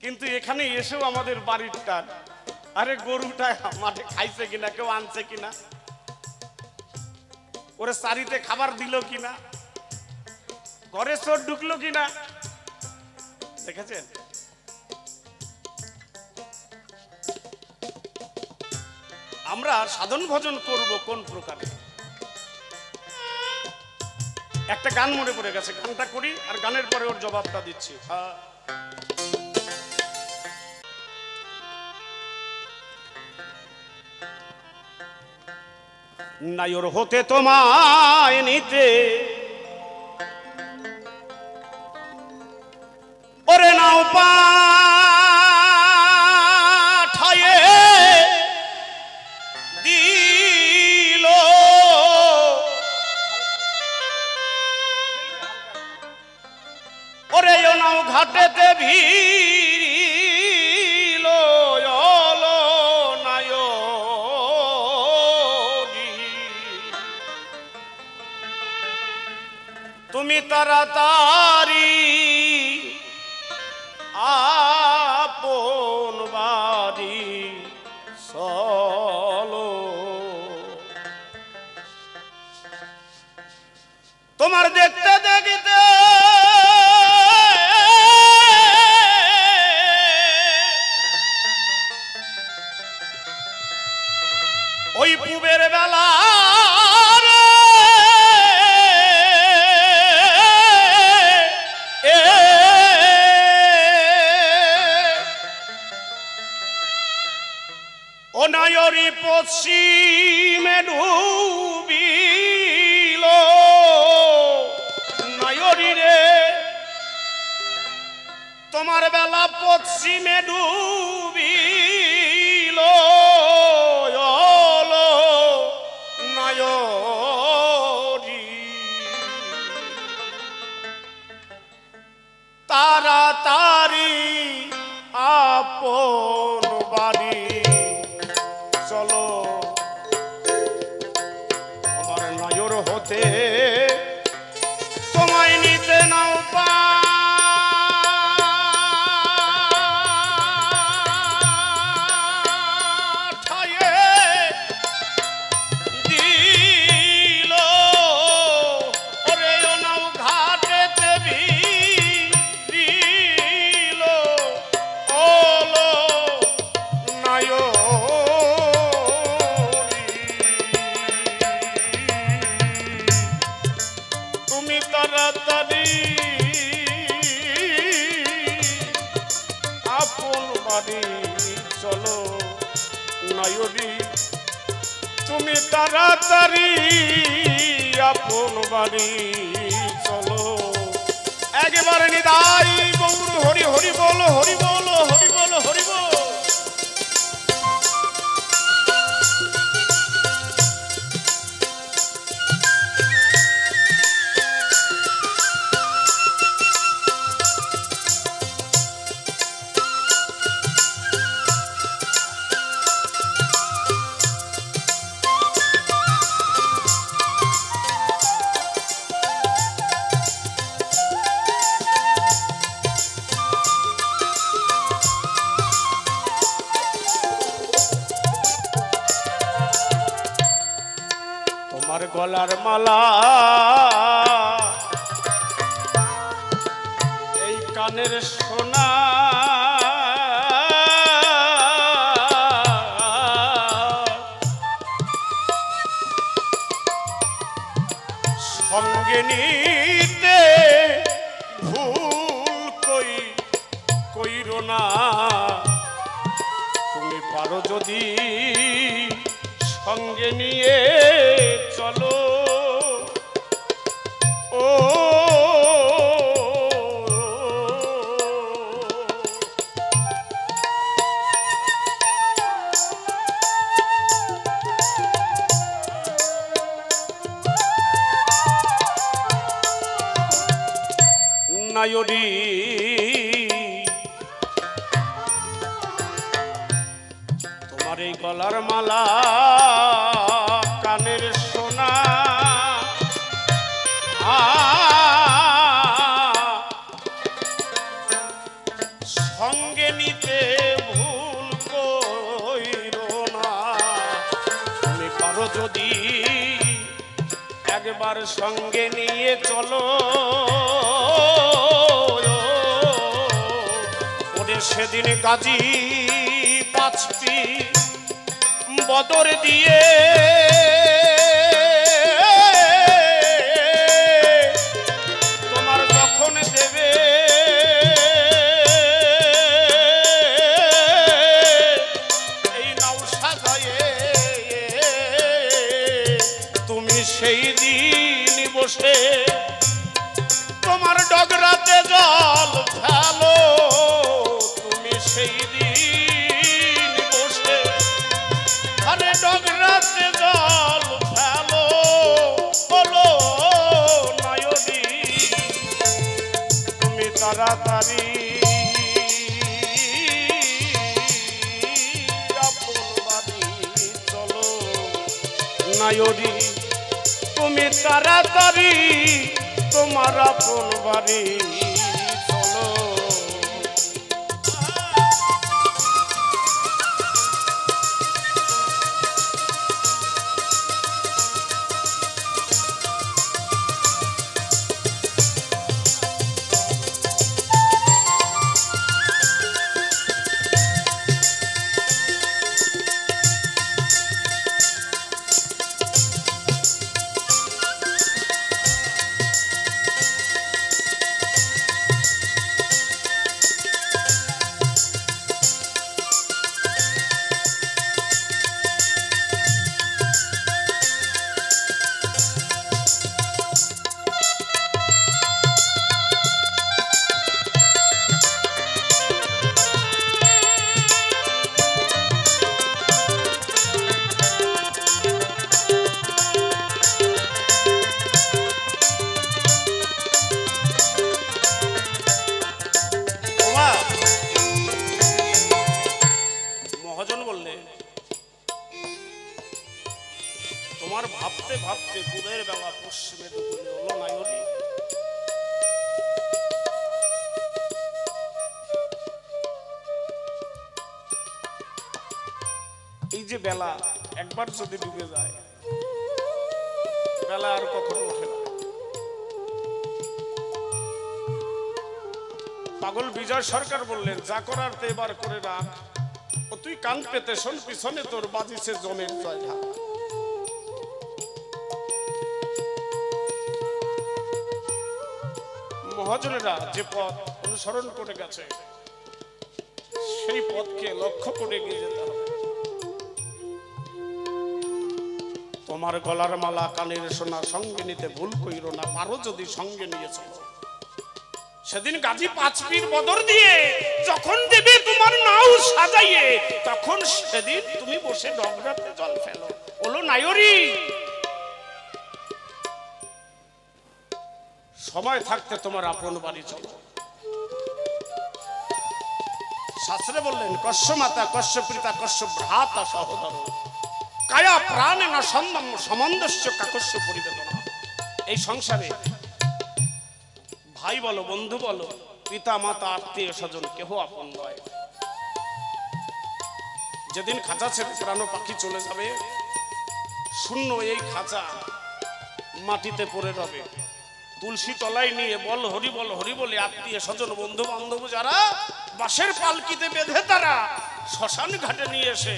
কিন্তু এখানে এসেও আমাদের বাড়ির টান, আরে গরুটা মাঠে খাইছে কিনা, কেউ আনছে কিনা, ওরে চারিতে খাবার দিল কিনা, ঘরে চোর ঢুকলো কিনা। দেখেছেন, আমরা সাধন ভজন করব কোন প্রকারে? একটা গান মনে পড়ে গেছে, গানটা করি আর গানের পরে ওর জবাবটা দিচ্ছি। নায়র হতে তোমায় নিতে ওরে নাও পাঠায়ে দিল, ওরে নাও ঘাটেতে ভিড় তুমি তাড়াতাড়ি আপন বাড়ি চলো, তোমার দেখতে দেখতে ওই পুবের বেলা নায়রি পশ্চিমে ডুবিল, নায়রি রে তোমার বেলা পশ্চিমে ডুবিল, নায়রি তাড়াতাড়ি আপন বাড়ি চলো, আমার নয়র হতে তোমায় নিতে নাও পাঠায়ে দিল, ওরে নাও ঘাটেতে ভিড়িল, ওলো নয়র তাড়াতাড়ি আপন বাড়ি চলো, নয়রি তুমি তাড়াতাড়ি আপন বাড়ি চলো। একেবারে নিদাই গৌর হরি হরি বল, হরি বল, হরি বল, হরি বল। তোমার গলার মালা এই কানের সোনা, সঙ্গে নিতে ভুল কইরো না। তুমি পারো যদি সঙ্গে নিয়ে চলো ও নায়রি। তোমার এই গলার মালা কানের সোনা সঙ্গে নিতে ভুল কইরো না। তুমি পারো যদি একবার সঙ্গে নিয়ে চলো ওরে সেদিন গাজী পাঁচটি বদর দিয়ে তোমার যখন দেবে এই নাও সাজায়ে তুমি সেই দিন বসে তোমার ডগরাতে জল ফেলো। তুমি সেই দিন বসে আরে ডগরাতে জল ফেলো বলো নায়রি। তুমি তাড়াতাড়ি আপন বাড়ি চলো নায়রি। তুমি তাড়াতাড়ি তোমার আপন বাড়ি চলো। তোমার ভাবতে ভাবতে বুধের বেলা পশ্চিমে ডুবলে হলো নায়রি। এই যে বেলা একবার যদি ডুবে যায় বেলা আর কখনো ওঠে না। পাগল বিজয় সরকার বললেন যা করার তে এবার করে রাখ ও তুই কান পেতে শোন পিছনে তোর বাজিছে জনের জয় ঢাক। মহাজনেরা যে পথ অনুসরণ করে গেছে সেই পথকে লক্ষ্য করে এগিয়ে যেতে হবে। তোমার গলার মালা কানের সোনা সঙ্গে নিতে ভুল কইরো না। পারো যদি সঙ্গে নিয়ে চলো সেদিন গাজী পাঁচপীর বদর দিয়ে যখন দেবে তোমার নাও সাজাইয়ে তখন সেদিন তুমি বসে ডগরাতে জল ফেলো বলো নায়রি। সময় থাকতে তোমার আপন বাড়ি চলো। শাস্ত্রে বললেন কশ্য মাতা কশ্য পিতা কশ্য ভ্রাতা সহোদর কায়া প্রাণে না সমন্দস্য কাকস্য পরিবেদনা। এই সংসারে ভাই বলো বন্ধু বলো পিতা মাতা আত্মীয় স্বজন কেহ আপন নয়। যেদিন খাঁচা ছেড়ে প্রাণ পাখি চলে যাবে শূন্য এই খাঁচা মাটিতে পড়ে রবে। তুলসী তলায় নিয়ে বল হরি বলে আত্মীয় স্বজন বন্ধু বান্ধব যারা বাঁশের পালকিতে বেঁধে তারা শ্মশান ঘাটে নিয়ে এসে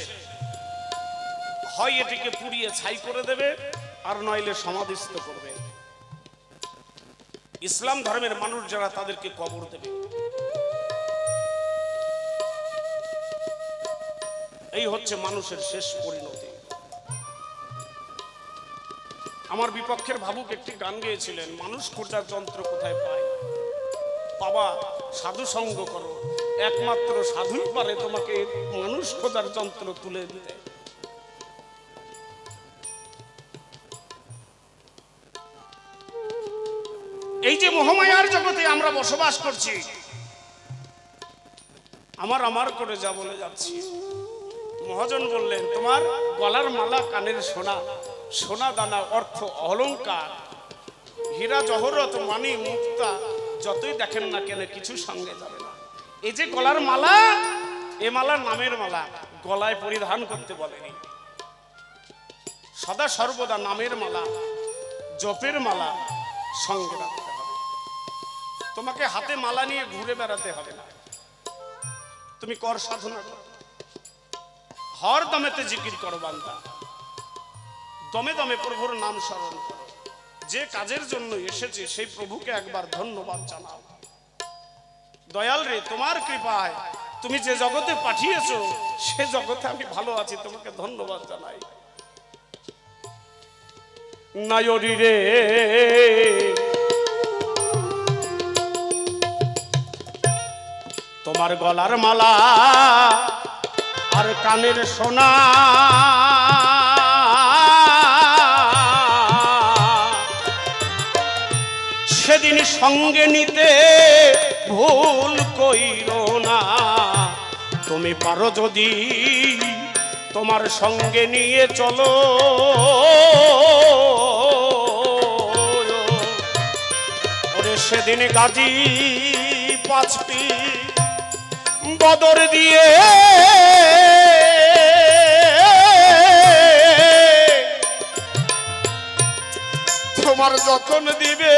হয় এটিকে পুড়িয়ে ছাই করে দেবে আর নইলে সমাধিস্থ করবে। ইসলাম ধর্মের মানুষ যারা তাদেরকে কবর দেবে। এই হচ্ছে মানুষের শেষ পরিণতি। আমার বিপক্ষের ভাবুক একটি গান গেয়েছিলেন, মানুষ খোঁজার যন্ত্র কোথায় পায়? বাবা, সাধু সঙ্গ করো, একমাত্র সাধুই পারে তোমাকে মানুষ খোঁজার যন্ত্র তুলে দিতে। এই যে মোহমায়ার জগতে আমরা বসবাস করছি, আমার আমার করে যা বলে যাচ্ছি। মহাজন বললেন, তোমার গলার মালা, কানের সোনা, সোনা দানা, অর্থ অলংকার, হীরা জহরত, মানি, মুক্তা, যতই দেখেন না কেন কিছু সঙ্গে যাবে না। এই যে গলার মালা, এ মালা নামের মালা, গলায় পরিধান করতে বলেনি। সদা সর্বদা নামের মালা, জপের মালা সঙ্গে রাখতে হবে। তোমাকে হাতে মালা নিয়ে ঘুরে বেড়াতে হবে না। তুমি কর সাধনা করো, হর দমেতে জিকির করো বান্দা, দমে দমে প্রভুর নাম স্মরণ করো। যে কাজের জন্য এসেছে সেই প্রভুকে একবার ধন্যবাদ জানাও। দয়াল রে, তোমার কৃপায় তুমি যে জগতে পাঠিয়েছো সে জগতে আমি ভালো আছি, তোমাকে ধন্যবাদ জানাই। নায়রি রে, তোমার গলার মালা আর কানের সোনা, সেদিন সঙ্গে নিতে ভুল কইরো না। তুমি পারো যদি তোমার সঙ্গে নিয়ে চলো, ওরে সেদিন গাজী পাঁচপি বদর দিয়ে তোমার যখন দিবে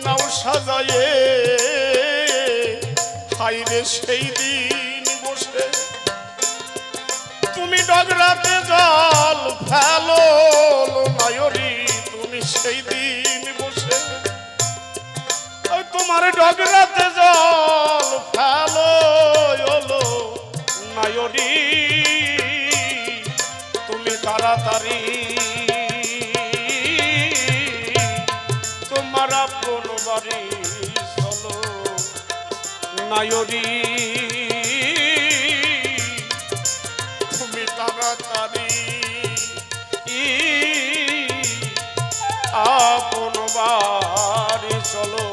নাও সাজায়ে, হাইরে সেই দিন বসে তুমি ডগরাতে জল ফেলো নায়রি, তুমি সেই দিন বসে তোমার ডগরাতে জল ফেলো নায়রি, তুমি তাড়াতাড়ি তোমার আপন বাড়ি চলো নায়রি, তুমি তাড়াতাড়ি আপন বাড়ি চলো।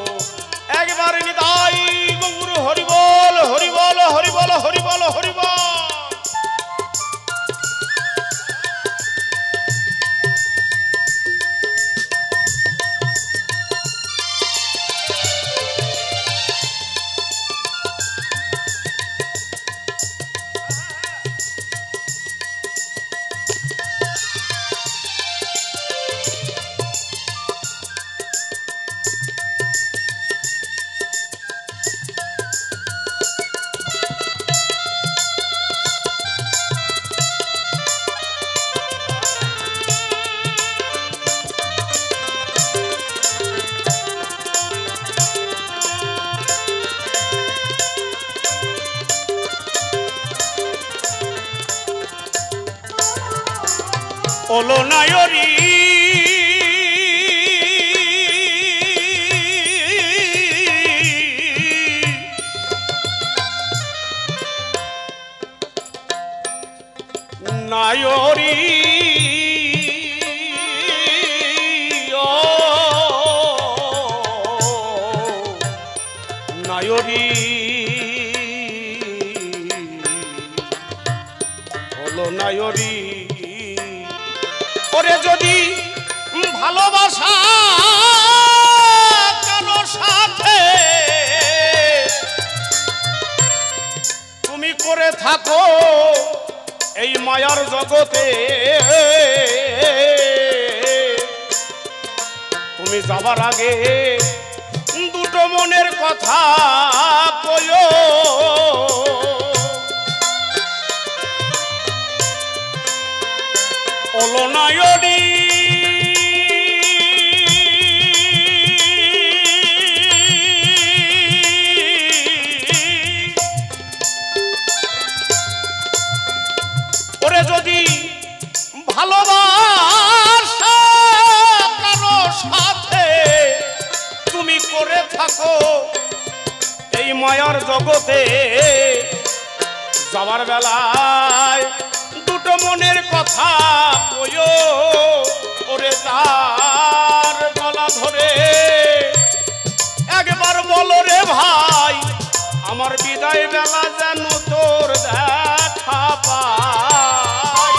একবার নিতাই গৌর হরিবল হরিবল হরিবল হরিবল হরিবল। ওলো নায়রি, নায়রি ও নায়রি, ওলো নায়রি, ওরে যদি ভালোবাসা কারো সাথে তুমি করে থাকো এই মায়ার জগতে, তুমি যাবার আগে দুটো মনের কথা কইও, ওলো নয়নি ওরে যদি ভালোবাসা কারো সাথে তুমি করে থাকো এই মায়ার জগতে, যাবার বেলায় দুটো মনের কথা কইও ওরে তার গলা ধরে। একবার বলো রে ভাই আমার বিদায় বেলা যেন তোর দেখা পাই।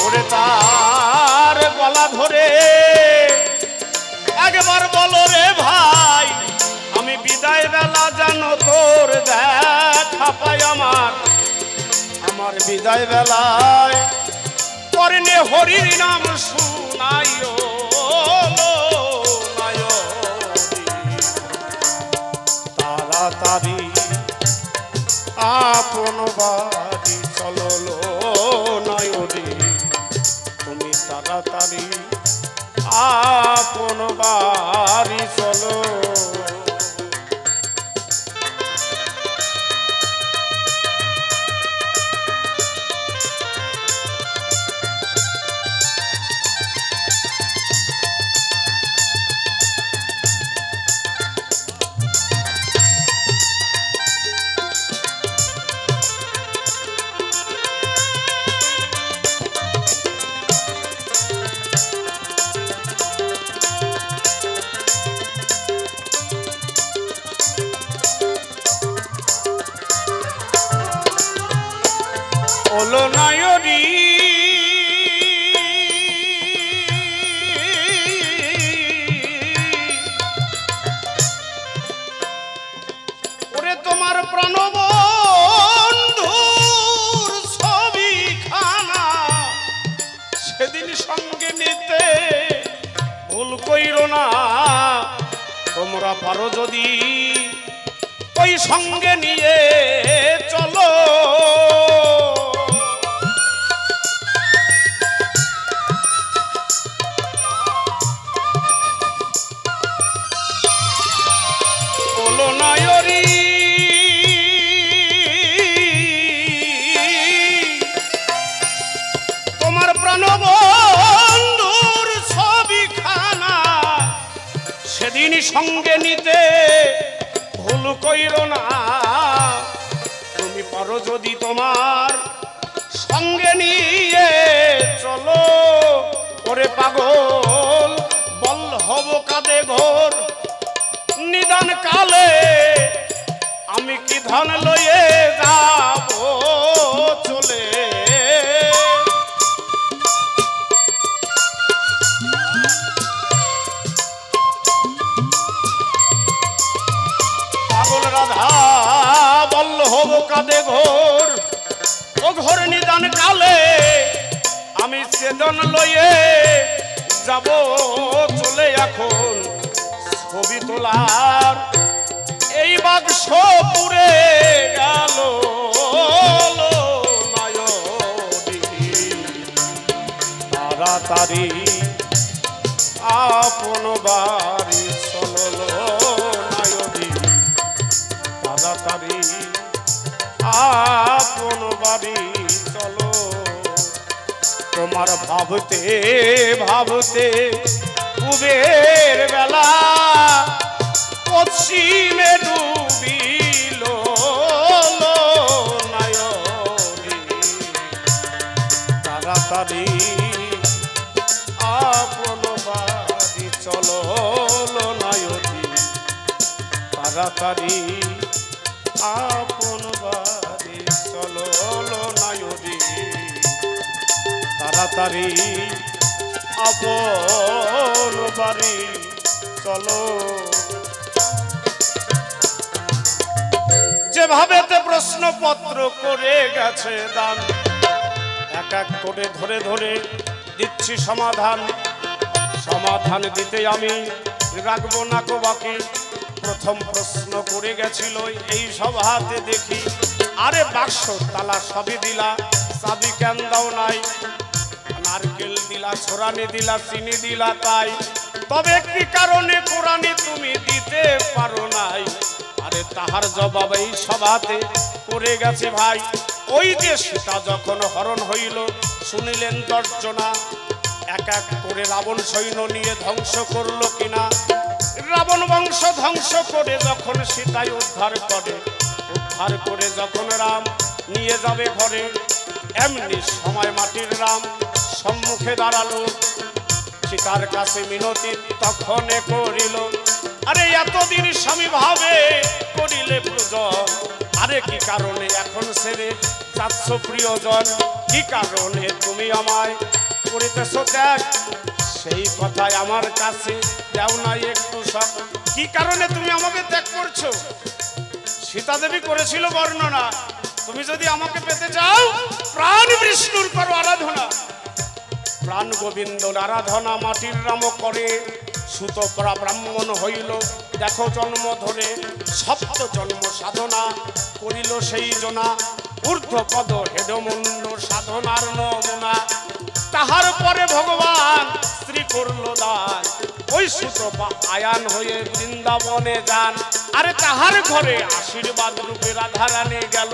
ওরে তার গলা ধরে একবার বলো রে ভাই আমি বিদায় বেলা যেন তোর দেখা পাই। আমার বিদায় বেলায় কর্ণে হরির নাম শুনাইও তাড়াতাড়ি আপন বাড়ি চলো নয়নি, তুমি তাড়াতাড়ি আপন বাড়ি চলো। ওলো নয়নি ওরে তোমার প্রাণবন্ধুর ছবিখানা সেদিন সঙ্গে নিতে ভুল কইরো না। তোমরা পারো যদি ওই সঙ্গে নিয়ে চলো। তোমার প্রাণবন্ধুর ছবিখানা সেদিন সঙ্গে নিতে ভুল কইরো না। তুমি পারো যদি তোমার সঙ্গে নিয়ে চলো। ওরে পাগল বল হব কাঁদে ঘোর নিদান কালে আমি কি ধন লয়ে যাব চলে। পাগল রাধা বল হব কাঁদে ঘোর ও ঘোর নিদান কালে আমি সেদন লয়ে যাব চলে। এখন ছবি তোলার এই বাক্স পুরে গেল তাড়াতাড়ি আপন বাড়ি চলো নয়নি, তাড়াতাড়ি আপন বাড়ি চলো। তোমার ভাবতে ভাবতে কুবের বেলা পশ্চিমে ডুবিল নয়নি, তাড়াতাড়ি আপন বাড়ি চলো নয়নি, তাড়াতাড়ি আপন বাড়ি চলো নয়নি, তাড়াতাড়ি আপন বাড়ি চলো। যেভাবেতে প্রশ্নপত্র করে গেছে দান এক এক করে ধরে ধরে দিচ্ছি সমাধান। সমাধান দিতে আমি রাখবো না কো বাকি। প্রথম প্রশ্ন করে গেছিল এই সভাতে দেখি, আরে বাক্স তালা সবই দিলা, চাবি কেন দাও নাই? নারকেল দিলা, ছোরানি দিলা, চিনি দিলা তাই, তবে কি কারণে কোরআনে তুমি দিতে পারো নাই? আরে তাহার জবাব এই সভাতে করে গেছে ভাই। ওই যে সীতা যখন হরণ হইল, শুনিলেন 10 জনা, এক এক করে রাবণ সৈন্য নিয়ে ধ্বংস করলো কিনা। রাবণ বংশ ধ্বংস করে যখন সীতাই উদ্ধার করে যখন রাম নিয়ে যাবে ঘরে, এমনি সময় মাটির রাম সম্মুখে দাঁড়ালো, সীতার কাছে মিনতি তখনে করিল, আরে এতদিন স্বামী ভাবে করিলে পূজন, আরে কি কারণে এখন ছেড়ে যাচ্ছ প্রিয়জন? কি কারণে তুমি আমায় করিতেছ ত্যাগ? সেই কথাই আমার কাছে দেও নাই একটু সব। কি কারণে তুমি আমাকে ত্যাগ করছো? সীতা দেবী করেছিল বর্ণনা, তুমি যদি আমাকে পেতে চাও প্রাণ বিষ্ণুর করো আরাধনা। প্রাণ গোবিন্দর আরাধনা মাটির রাম করে, সুতপরা ব্রাহ্মণ হইল দেখো জন্ম ধরে, সপ্ত জন্ম সাধনা করিল সেই জনা, ঊর্ধ্বপদ হেডমুণ্ড সাধনার নমুনা। তাহার পরে ভগবান স্ত্রী করল দান, ওই সুতপা আয়ান হয়ে বৃন্দাবনে যান। আরে তাহার ঘরে আশীর্বাদ রূপে রাধারানী গেল,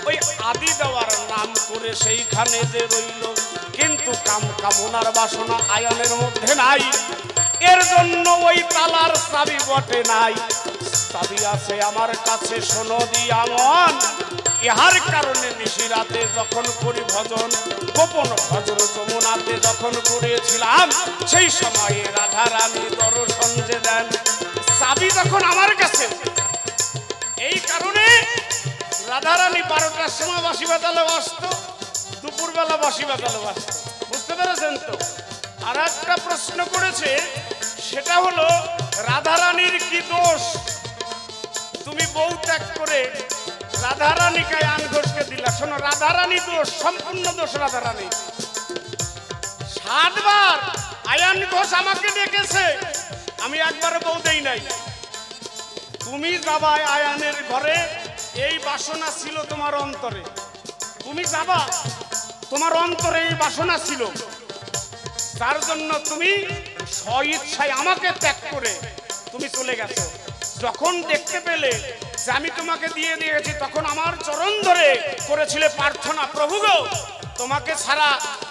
ওই আদি দেওয়ার নাম করে সেইখানে যে রইল, কিন্তু কামনার বাসনা আয়নের মধ্যে নাই, এর জন্য ওই তালার চাবি বটে নাই। চাবি আছে আমার কাছে শোনো দিয়া মন, ইহার কারণে নিশিরাতে যখন করি ভজন, গোপন ভজন যমুনাতে যখন করেছিলাম, সেই সময়ে রাধারানী দর্শন যে দেন। চাবি যখন আমার কাছে, এই কারণে রাধারানী 12টার সময় বাঁশি বাজালে বাসত, দুপুরবেলা বাঁশি বাজালে বাসত। বুঝতে পেরেছেন তো? আর একটা প্রশ্ন করেছে, সেটা হলো রাধারানীর কি দোষ? তুমি বউ ত্যাগ করে রাধারানীকে আন ঘোষকে দিলা। শোনো, রাধারানী দোষ, সম্পূর্ণ দোষ রাধারানী। 7 বার আয়ান ঘোষ আমাকে ডেকেছে, আমি একবারও বউ দেই নাই। তুমি যাবা আয়ানের ঘরে, এই বাসনা ছিল তোমার অন্তরে, তুমি যাবা, তোমার অন্তরে এই বাসনা ছিল, তার জন্য তুমি স্বইচ্ছায় আমাকে ত্যাগ করে তুমি চলে গেছো। যখন দেখতে পেলে যে আমি তোমাকে দিয়ে দিয়েছি, তখন আমার চরণ ধরে করেছিলে প্রার্থনা, প্রভু গো তোমাকে ছাড়া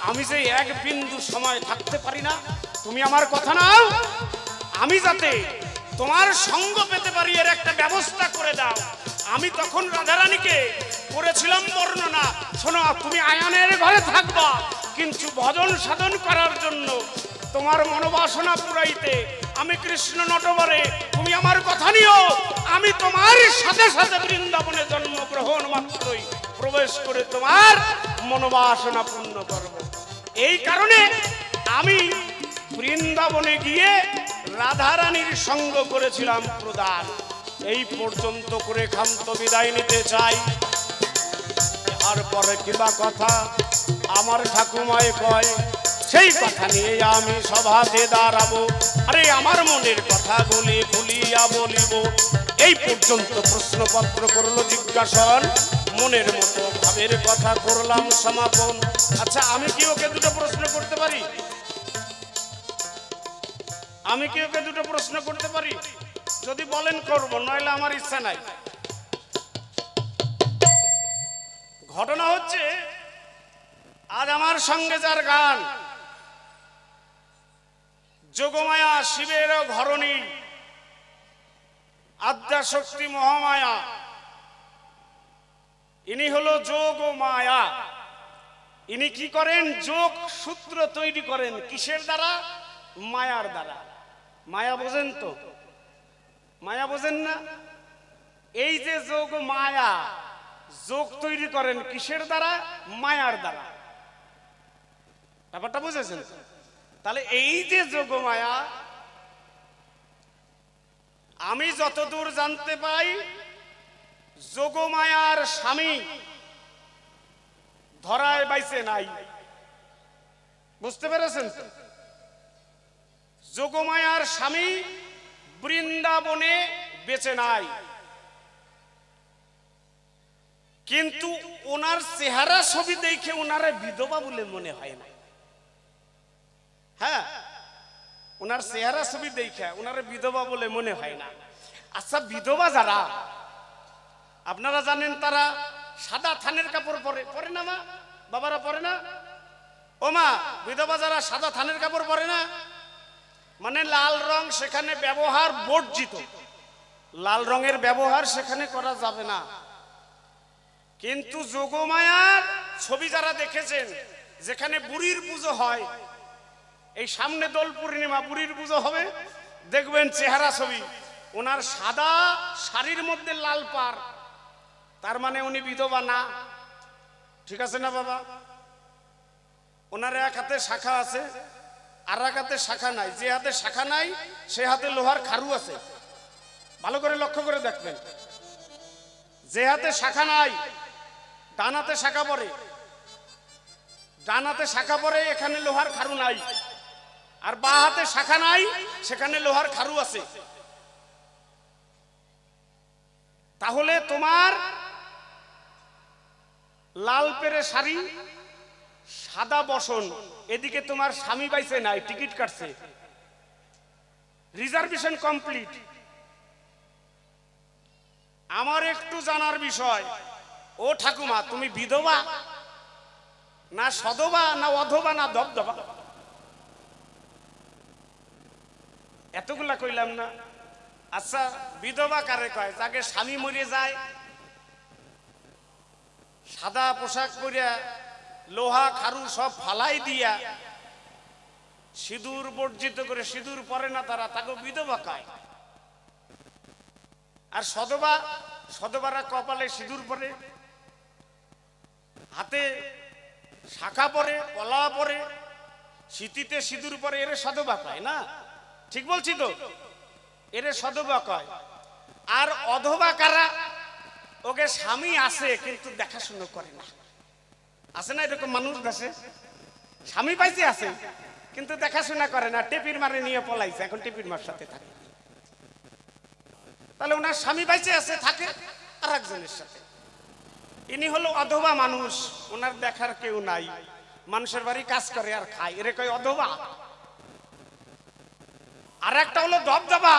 আমি যে এক বিন্দু সময় থাকতে পারি না, তুমি আমার কথা নাও, আমি যাতে তোমার সঙ্গ পেতে পারি এর একটা ব্যবস্থা করে দাও। আমি তখন রাধারানীকে করেছিলাম বর্ণনা, শোনো তুমি আয়ানের ঘরে থাকবা, কিন্তু ভজন সাধন করার জন্য তোমার মনোবাসনা পুরাইতে আমি কৃষ্ণ নটবরে, তুমি আমার কথা নিও, আমি তোমার সাথে সাথে বৃন্দাবনে জন্মগ্রহণ মাত্রই প্রবেশ করে তোমার মনোবাসনা পূর্ণ করব। এই কারণে আমি বৃন্দাবনে গিয়ে রাধারানীর সঙ্গ করেছিলাম প্রদান। এই পর্যন্ত করে ক্ষান্ত বিদায় নিতে চাই। আর পরে কিবা কথা আমার ঠাকুমায় কয়, সেই কথা নিয়ে আমি সভাতে দাঁড়াবো, আরে আমার মনের কথা বলে খুলিয়া বলিব। এই পর্যন্ত প্রশ্নপত্র করলো জিজ্ঞাসন, মনের মতো ভাবের কথা করলাম সমাপন। আচ্ছা, আমি কি ওকে দুটো প্রশ্ন করতে পারি? আমি কি ওকে দুটো প্রশ্ন করতে পারি? যদি বলেন করব, নইলে আমার ইচ্ছা নাই। ঘটনা হচ্ছে, আজ আমার সঙ্গে যার গান, যোগমায়া শিবের ঘরণী, আদ্যাশক্তি মহামায়া, ইনি হলো যোগ মায়া। ইনি কি করেন? যোগ সূত্র তৈরি করেন। কিসের দ্বারা? মায়ার দ্বারা। মায়া বোঝেন তো? মায়া বোঝেন না? এই যে যোগ মায়া, যোগ তৈরি করেন কিসের দ্বারা? মায়ার দ্বারা। ব্যাপারটা বুঝেছেন? তাহলে এই যে যোগ মায়া, আমি যতদূর জানতে পাই, যোগমায়ার স্বামী ধরায় বাইছে নাই। বুঝতে পেরেছেন? যোগমায়ার স্বামী বৃন্দাবনে বেঁচে নাই, কিন্তু ওনার চেহারা ছবি দেখে ওনারে বিধবা বলে মনে হয় না। হ্যাঁ, ওনার চেহারা ছবি দেখে ওনারে বিধবা বলে মনে হয় না। আচ্ছা, বিধবা যারা আপনারা জানেন তারা সাদা থানের কাপড় পরে, পরে না মা? বাবারা পরে না? ও মা, বিধবা যারা সাদা থানের কাপড় পরে না, মানে লাল রং সেখানে ব্যবহার বর্জিত, লাল রঙের ব্যবহার সেখানে করা যাবে না। কিন্তু যোগমায়ার ছবি যারা দেখেছেন, যেখানে বুড়ির পুজো হয়, এই সামনে দোল পূর্ণিমা বুড়ির পুজো হবে, দেখবেন চেহারা ছবি ওনার সাদা শাড়ির মধ্যে লাল পার, তার মানে উনি বিধবা না। ঠিক আছে না বাবা? ওনার এক হাতে শাখা আছে, আর এক হাতে শাখা নাই। যে হাতে শাখা নাই সে হাতে লোহার খারু আছে, ভালো করে লক্ষ্য করে দেখবেন। যে হাতে শাখা নাই ডান হাতে শাখা পরে, ডান হাতে শাখা পরে, এখানে লোহার খারু নাই। আর বাঁ হাতে শাখা নাই, সেখানে লোহার খারু আছে। তাহলে তোমার লাল পেরে শাড়ি, সাদা বসন, এদিকে তোমার স্বামী পাইছে নাই, টিকিট কাটছে, রিজার্ভেশন কমপ্লিট। আমার একটু জানার বিষয়, ও ঠাকুমা, তুমি বিধবা না সধবা না অধবা না দবদবা? এতগুলা কইলাম না? আচ্ছা, বিধবা কারে কয়? যাকে স্বামী মরে যায়, সাদা পোশাক পরিয়া লোহা খারু সব ফালাই দিয়া সিঁদুর বর্জিত করে, সিঁদুর পরে না তারা, তাকে বিধবা কয়। আর সধবা, সধবারা কপালে সিঁদুর পরে, হাতে শাখা পরে, পলা পরে, সিঁথিতে সিঁদুর পরে, এরে সধবা কয় না? ঠিক বলছি তো? এরে সধবা কয়। আর অধবা কারা? ওকে স্বামী আছে কিন্তু দেখাশোনা করে না। আছে না এরকম মানুষ দেশে? স্বামী পাইছে আছে কিন্তু দেখাশোনা করে না, টেপির মারে নিয়ে পলাইছে, এখন টেপির মার সাথে থাকে। তাহলে ওনার স্বামী পাইছে আছে, থাকে আর একজনের সাথে। ইনি হলো অধবা মানুষ, ওনার দেখার কেউ নাই, মানুষের বাড়ি কাজ করে আর খায়, এরে কয় অধবা। আর একটা হলো দবদবা।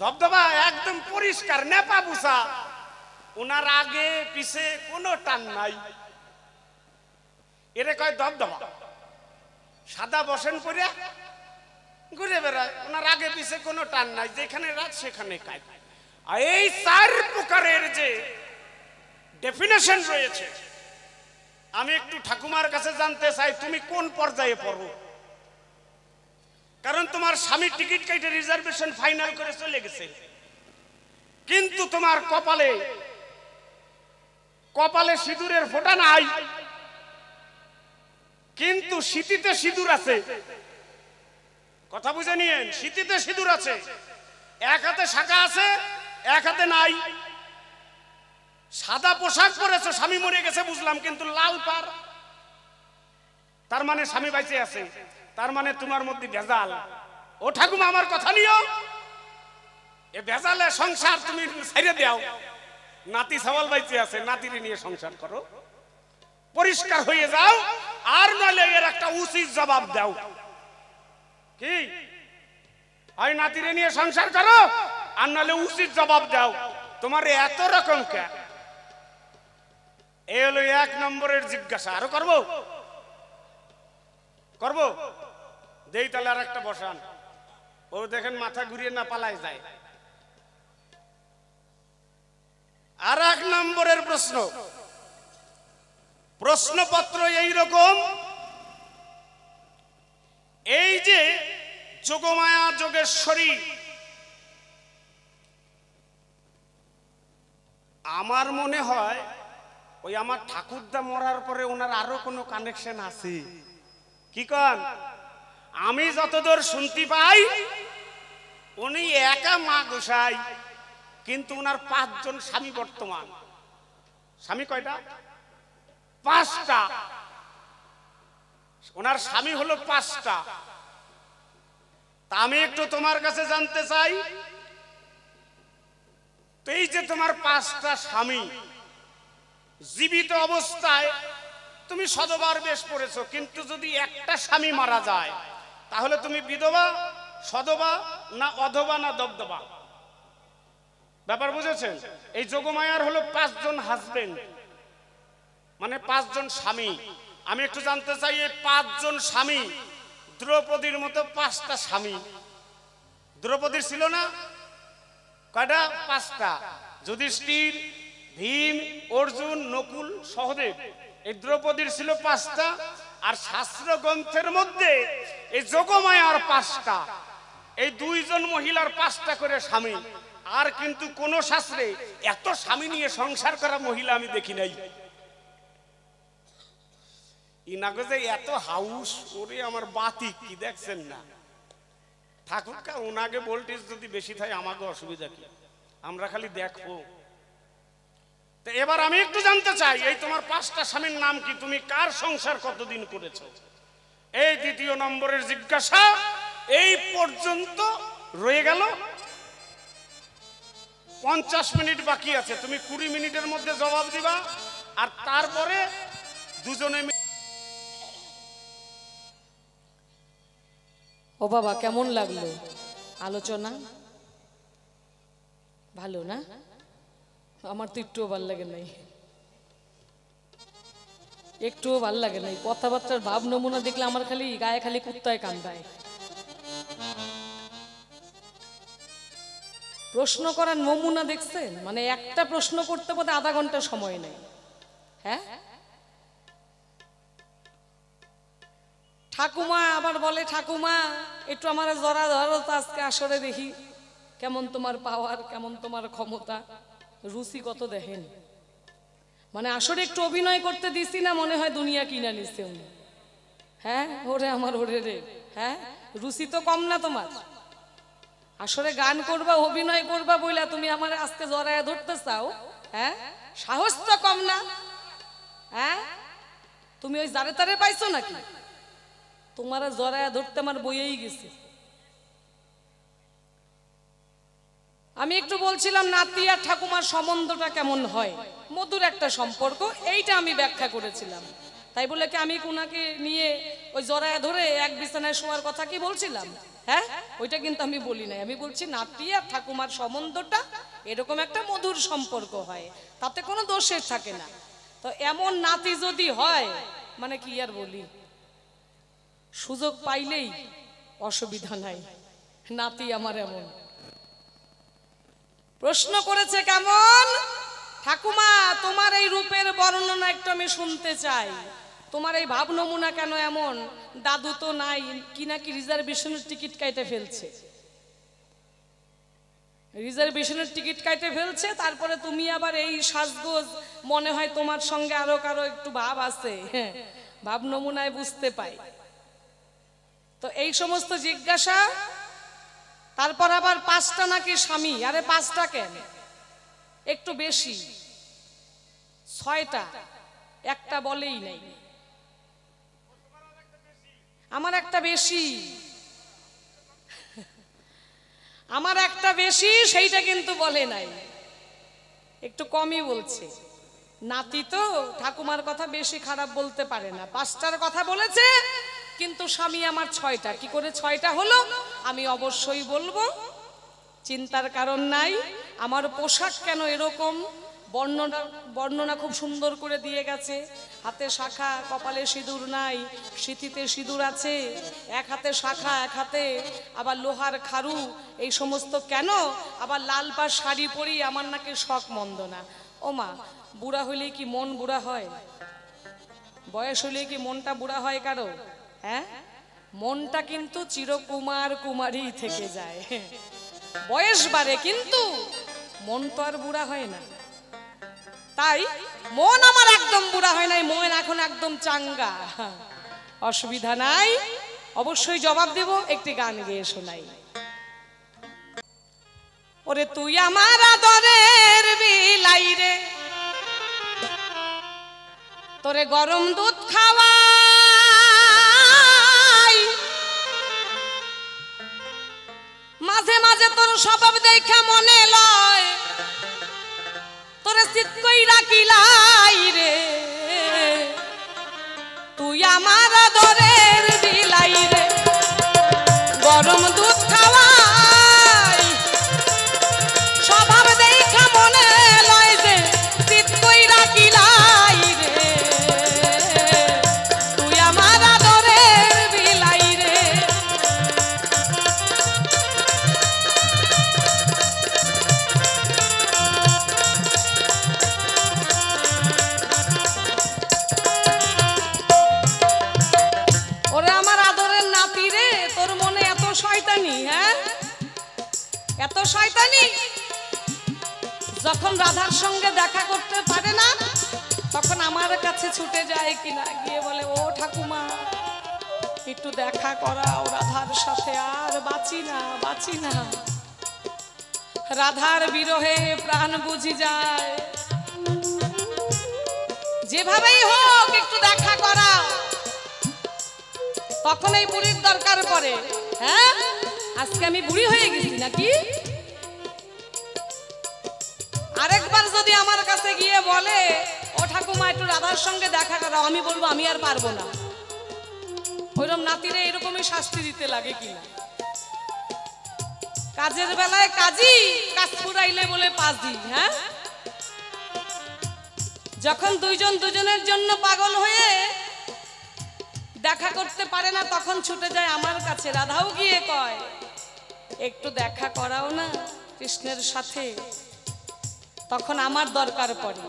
দবদবা একদম পরিষ্কার, নেপা বুসা, ওনার আগে পিছে কোনো টান নাই, এরে কয় দবদবা। সাদা বসেন পরে ঘুরে বেড়ায়, ওনার আগে পিছে কোনো টান নাই, যেখানে রাত সেখানে কাজ। আর এই চার প্রকারের যে ডেফিনেশন রয়েছে, আমি একটু ঠাকুমার কাছে জানতে চাই, তুমি কোন পর্যায়ে পড়ো? কারণ তোমার স্বামী টিকিট কেটে রিজার্ভেশন ফাইনাল করে চলে গেছে, কিন্তু তোমার কপালে, কপালে সিঁদুরের ফোঁটা নাই, কিন্তু সিঁথিতে সিঁদুর আছে। কথা বুঝে নিয়েন, সিঁথিতে সিঁদুর আছে, এক হাতে শাখা আছে, এক হাতে নাই। সাদা পোশাক পরেছো, স্বামী মরে গেছে বুঝলাম, কিন্তু লাল পার, তার মানে স্বামী বাইচে আছে, তার মানে তোমার মধ্যে ভেজাল। ও ঠাকুমা, আমার কথা নিও, এ ভেজালে সংসার তুমি ছেড়ে দাও। নাতি সওয়াল বাইচে আছে, নাতিরে নিয়ে সংসার করো, পরিষ্কার হয়ে যাও, আর নইলে এর একটা উচিত জবাব দাও। কি হয়? নাতিরে নিয়ে সংসার করো, আর নইলে উচিত জবাব দাও। তোমার এত রকম কে? এই হলো এক নম্বরের জিজ্ঞাসা। আরো করবো? করবো? দেই তাহলে আর একটা বসান। ও দেখেন মাথা ঘুরিয়ে না পালায় যায়। আর এক নম্বরের প্রশ্ন, প্রশ্নপত্র এইরকম, এই যে যোগমায়া যোগেশ্বরী, আমার মনে হয় ওই আমার ঠাকুরদা মরার পরে ওনার আরো কোনো কানেকশন আছে। কি কন? আমি যতদূর শুনতে পাই উনি একা মা গোসাই, কিন্তু ওনার 5 জন স্বামী বর্তমান। স্বামী কয়টা? 5টা। ওনার স্বামী হলো 5টা। তা আমি একটু তোমার কাছে জানতে চাই, তো এই যে তোমার 5টা স্বামী, জীবিত অবস্থায় তুমি সদবার বেশ পড়েছো, কিন্তু যদি একটা স্বামী মারা যায় তাহলে তুমি বিধবা, সদবা, না অধবা, না দবদবা? ব্যাপার বুঝেছেন? এই যোগমায়ার হলো 5 জন হাজবেন্ড, মানে 5 জন স্বামী। আমি একটু জানতে চাই, এই 5 জন স্বামী, দ্রৌপদীর মতো 5টা স্বামী। দ্রৌপদীর ছিল না কয়টা? 5টা। যুধিষ্ঠির, ভীম, অর্জুন, নকুল, সহদেব। এই দ্রৌপদীর ছিল 5টা। আর শাস্ত্র গ্রন্থের মধ্যে এই যোগমায়ার 5টা, এই 2 জন মহিলার 5টা করে স্বামী। আর কিন্তু কোন শাস্ত্রে এত স্বামী নিয়ে সংসার করা মহিলা আমি দেখি নাই। ইনাকে যে এত হাউস, ওরে আমার বাতি কি দেখছেন না? ঠাকুর কা ওনাকে ভোল্টেজ যদি বেশি থাকে আমাকে অসুবিধা কি? আমরা খালি দেখবো। তো এবার আমি একটু জানতে চাই, এই তোমার 5টা স্বামীর নাম কি? তুমি কার সংসার কতদিন করেছো? এই 2য় নম্বরের জিজ্ঞাসা এই পর্যন্ত রয়ে গেল। 50 মিনিট বাকি আছে, তুমি 20 মিনিটের মধ্যে জবাব দিবা। আর তারপরে দুজনে। ও বাবা, কেমন লাগলো আলোচনা? ভালো না? আমার তো একটুও ভাল লাগে নাই, একটুও ভাল লাগে নাই। কথাবার্তার ভাব নমুনা দেখলে আমার খালি গায়ে খালি কুত্তায় কান্দায়। প্রশ্ন করার নমুনা দেখছেন? মানে একটা প্রশ্ন করতে বোধ আধা ঘন্টা সময় নেই। হ্যাঁ, ঠাকুমা আবার বলে, ঠাকুমা একটু আমার জরা ধরো তো আজকে আসরে দেখি কেমন তোমার পাওয়ার, কেমন তোমার ক্ষমতা। রুচি কত দেখেন। মানে আসরে একটু অভিনয় করতে দিছি না, মনে হয় দুনিয়া কিনা নিচ্ছে উনি। হ্যাঁ, ওরে আমার ওরে রে। হ্যাঁ, রুচি তো কম না তোমার। আসরে গান করবা, অভিনয় করবা বইলা তুমি আমার আজকে জড়ায় ধরতে চাও? হ্যাঁ, সাহস তো কম না? হ্যাঁ, তুমি ওই জারে তারে পাইছো নাকি? তোমার জড়ায় ধরতে আমার বইয়েই গেছে। আমি একটু বলছিলাম নাতি আর ঠাকুমার সম্বন্ধটা কেমন হয়, মধুর একটা সম্পর্ক, এইটা আমি ব্যাখ্যা করেছিলাম। তাই বলে কি আমি কোনাকে নিয়ে ওই জড়ায় ধরে এক বিছানায় শোয়ার কথা কি বলছিলাম? হ্যাঁ, ওইটা কিন্তু আমি বলি নাই। আমি বলছি নাতি আর ঠাকুমার সম্বন্ধটা এরকম একটা মধুর সম্পর্ক হয়, তাতে কোনো দোষের থাকে না। তো এমন নাতি যদি হয়, মানে কি আর বলি, সুযোগ পাইলেই অসুবিধা নাই। নাতি আমার এমন। প্রশ্ন করেছে কেমন? ঠাকুমা তোমার এই রূপের বর্ণনা একটু আমি শুনতে চাই। তোমার এই ভাব নমুনা কেন এমন? দাদু তো নাই, কি নাকি রিজার্ভেশনের টিকিট কাটে ফেলছে। রিজার্ভেশনের টিকিট কাটে ফেলছে, তারপরে তুমি আবার এই সাজগোজ, মনে হয় তোমার সঙ্গে আরো কারো একটু ভাব আছে। হ্যাঁ, ভাব নমুনায় বুঝতে পাই। তো এই সমস্ত জিজ্ঞাসা। তারপর আবার 5টা নাকি স্বামী। আরে 5টা কেন, একটু বেশি, 6টা। একটা বলেই নাই। আমার একটা বেশি, আমার একটা বেশি, সেইটা কিন্তু বলে নাই, একটু কমই বলছে। নাতি তো ঠাকুমার কথা বেশি খারাপ বলতে পারে না। 5টার কথা বলেছে, কিন্তু স্বামী আমার 6টা। কি করে 6টা হলো আমি অবশ্যই বলবো, চিন্তার কারণ নাই। আমার পোশাক কেন এরকম, বর্ণনা খুব সুন্দর করে দিয়ে গেছে। হাতে শাখা, কপালে সিঁদুর নাই, সিঁথিতে সিঁদুর আছে, এক হাতে শাখা, এক হাতে আবার লোহার খাড়ু, এই সমস্ত কেন? আবার লাল পাড় শাড়ি পরি, আমার নাকি শখ মন্দ না। ও মা, বুড়া হইলে কি মন বুড়া হয়? বয়স হইলে কি মনটা বুড়া হয় কারো? হ্যাঁ, মনটা কিন্তু চিরকুমার কুমারী থেকে যায়। বয়স বাড়ে কিন্তু মন তো আর বুড়া হয় না। তাই মন আমার একদম বুড়া হয় নাই, মন এখন একদম চাঙ্গা। অসুবিধা নাই, অবশ্যই জবাব দেব। একটি গান গেয়ে শোনাই। ওরে তুই আমার আদরের বিলাই রে, তোরে গরম দুধ খাওয়াই, মাঝে মাঝে তোর স্বভাব দেখে মনে লয় রাখিলাই রে, তুই আমার আদরের বিলাই রে, গরম দুধ খাওয়াই স্বভাব দেখা মনে লয় যে চিত কই রাখিলাই রে, তুই আমার আদরের বিলাই রে। ওরে আমার আদরের নাতি রে, তোর মনে এত শয়তানি, হ্যাঁ এত শয়তানি, যখন রাধার সঙ্গে দেখা করতে পারে না তখন আমার কাছে ছুটে যায় কিনা, গিয়ে বলে ও ঠাকুমা একটু দেখা করাও রাধার সাথে, আর বাঁচি না বাঁচি না, রাধার বিরহে প্রাণ বুঝি যায়, যেভাবেই হোক একটু দেখা করাও। তখন এই বুড়ির দরকার পড়ে, হ্যাঁ আজকে আমি বুড়ি হয়ে গেছি নাকি, আরেকবার যদি আমার কাছে গিয়ে বলে ও ঠাকুমা একটু রাধার সঙ্গে দেখা করাও, আমি বলবো আমি আর পারবো না। ওইরকম নাতিরে এরকমই শাস্তি দিতে লাগে কিনা, কাজের বেলায় কাজী, কাজ ফুরাইলে বলে পাজি, হ্যাঁ যখন দুইজন দুজনের জন্য পাগল হয়ে দেখা করতে পারে না তখন ছুটে যায় আমার কাছে। রাধাও গিয়ে কয় একটু দেখা করাও না কৃষ্ণের সাথে, তখন আমার দরকার পড়ে।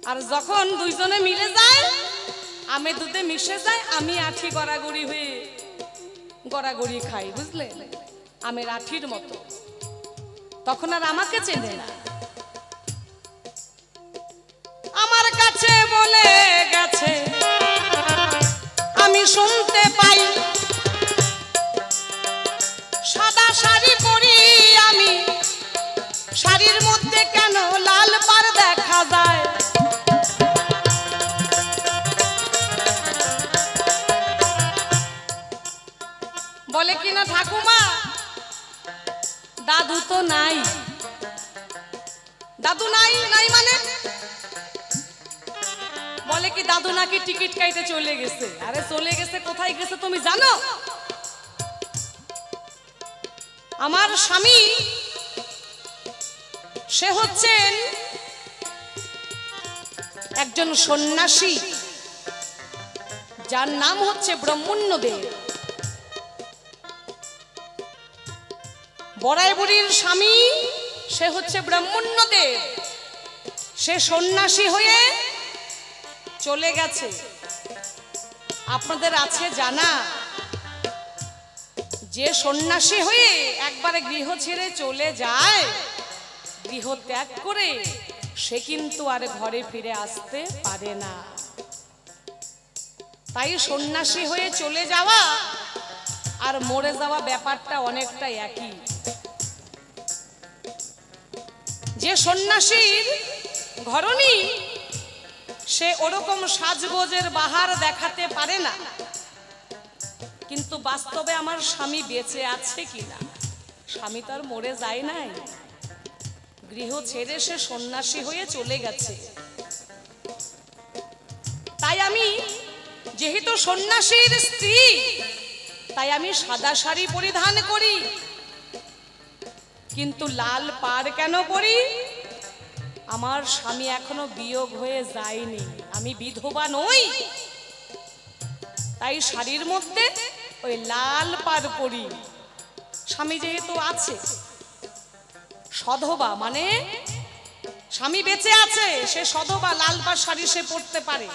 আর যখন দুইজনে মিলে যায়, আমে দুধে মিশে যায়, আমি আঠি গড়াগড়ি হয়ে গড়াগড়ি খাই, বুঝলে আমের আঠির মতো, তখন আর আমাকে চেনে না। আমার কাছে বলে গেছে আমি শুনতে পাই, সাদা শাড়ি পরি আমি, শাড়ির মধ্যে কেন লাল পাড় দেখা যায়, বলে কিনা ঠাকুমা দাদু তো নাই। দাদু নাই, নাই মানে বলে কি দাদু নাকি টিকিট কাইতে চলে গেছে। আরে চলে গেছে, কোথায় গেছে তুমি জানো? আমার স্বামী সে হচ্ছেন একজন সন্ন্যাসী, যার নাম হচ্ছে ব্রহ্মণ্যদেব। বড়াই বুড়ির স্বামী সে হচ্ছে ব্রহ্মণ্যদেব, সে সন্ন্যাসী হয়ে চলে গেছে। আপনাদের আছে জানা, যে সন্ন্যাসী হয়ে একবারে গৃহ ছেড়ে চলে যায়, গৃহ ত্যাগ করে, সে কিন্তু আর ঘরে ফিরে আসতে পারে না। তাই সন্ন্যাসী হয়ে চলে যাওয়া আর মরে যাওয়া ব্যাপারটা অনেকটা একই। যে সন্ন্যাসীর ঘরণী সে ওরকম সাজগোজের বাহার দেখাতে পারে না, কিন্তু বাস্তবে আমার স্বামী বেঁচে আছে কিনা, স্বামী তো আর মরে যায় নাই, গৃহ ছেড়ে সে সন্ন্যাসী হয়ে চলে গেছে। তাই আমি যেহেতু সন্ন্যাসীর স্ত্রী, তাই আমি সাদা শাড়ি পরিধান করি, কিন্তু লাল পাড় কেন পরি? আমার স্বামী এখনো বিয়োগ হয়ে যায়নি, আমি বিধবা নই, তাই শাড়ির মধ্যে ওই লাল পাড় পরি। স্বামী যেহেতু আছে, সধবা মানে স্বামী বেঁচে আছে, সে সধবা, লাল পাড় শাড়ি সে পরতে পারে।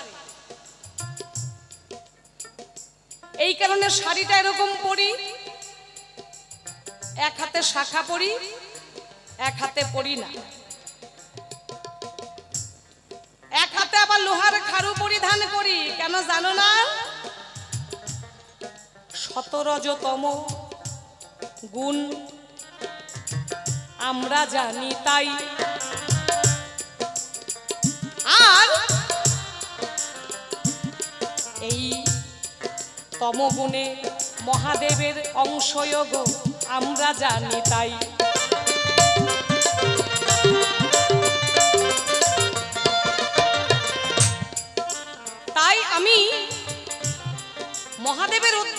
এই কারণে শাড়িটা এরকম পরি, এক হাতে শাখা পরি, এক হাতে পরি না, এক হাতে আবার লোহার খারু পরিধান করি। কেন জানো না? শতরজতম গুণ আমরা জানি তাই। আর এই তমগুণে মহাদেবের অংশয়োগ আমরা জানি তাই।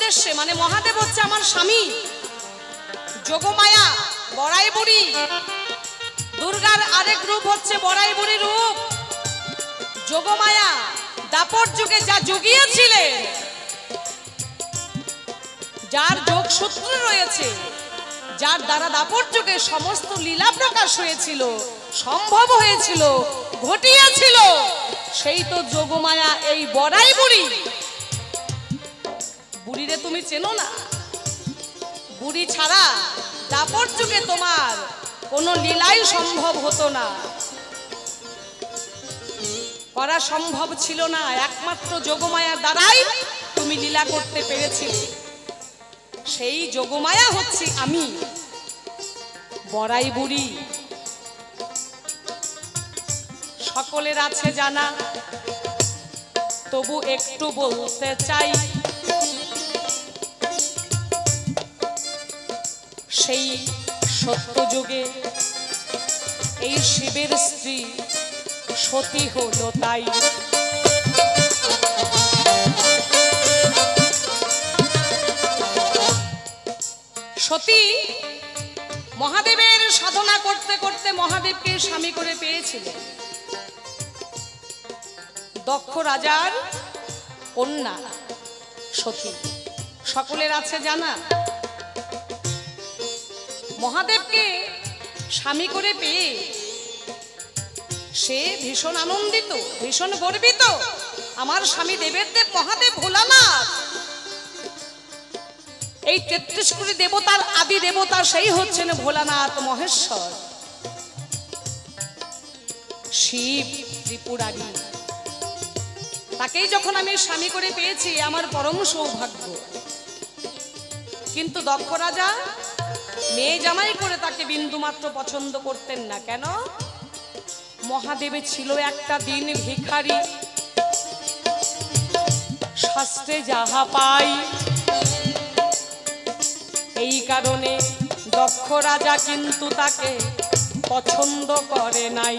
উদ্দেশ্যে, মানে মহাদেব হচ্ছে আমার স্বামী, যোগমায়া বড়াই বুড়ি, দুর্গার আরেক রূপ হচ্ছে বড়াই বুড়ি রূপ। যোগমায়া দাপর যুগে যা জুগিয়েছিলেন, যার যোগসূত্র রয়েছে, যার দ্বারা দাপর যুগে সমস্ত লীলা প্রকাশ হয়েছিল, সম্ভব হয়েছিল, ঘটিয়েছিল, সেই তো যোগমায়া এই বড়াই বুড়ি। বুড়িরে তুমি চেনো না? বুড়ি ছাড়া দাপর যুগে তোমার কোনো লীলাই সম্ভব হতো না, করা সম্ভব ছিল না। একমাত্র যোগমায়ার দ্বারাই তুমি লীলা করতে পেরেছিলে। সেই যোগমায়া হচ্ছে আমি, বড়াই বুড়ি। সকলের আছে জানা, তবু একটু বলতে চাই, সেই সত্যযুগে এই শিবের স্ত্রী সতী হলো তাই। সতী মহাদেবের সাধনা করতে করতে মহাদেবকে স্বামী করে পেয়েছিলেন। দক্ষ রাজার কন্যা সতী, সকলের আছে জানা। মহাদেবকে স্বামী করে পেয়ে সে ভীষণ আনন্দিত, ভীষণ গর্বিত। আমার স্বামী দেবের দেব মহাদেব ভোলানাথ, এই ৩৩ কোটি দেবতার আদি দেবতা সেই হচ্ছেন ভোলানাথ মহেশ্বর, শিব ত্রিপুরারি। তাকেই যখন আমি স্বামী করে পেয়েছি, আমার পরম সৌভাগ্য। কিন্তু দক্ষ রাজা মেয়ে জামাই করে তাকে বিন্দুমাত্র পছন্দ করতেন না। কেন? মহাদেবে ছিল একটা দিন ভিখারি, শাস্ত্রে যাহা পাই। এই কারণে দক্ষ রাজা কিন্তু তাকে পছন্দ করে নাই।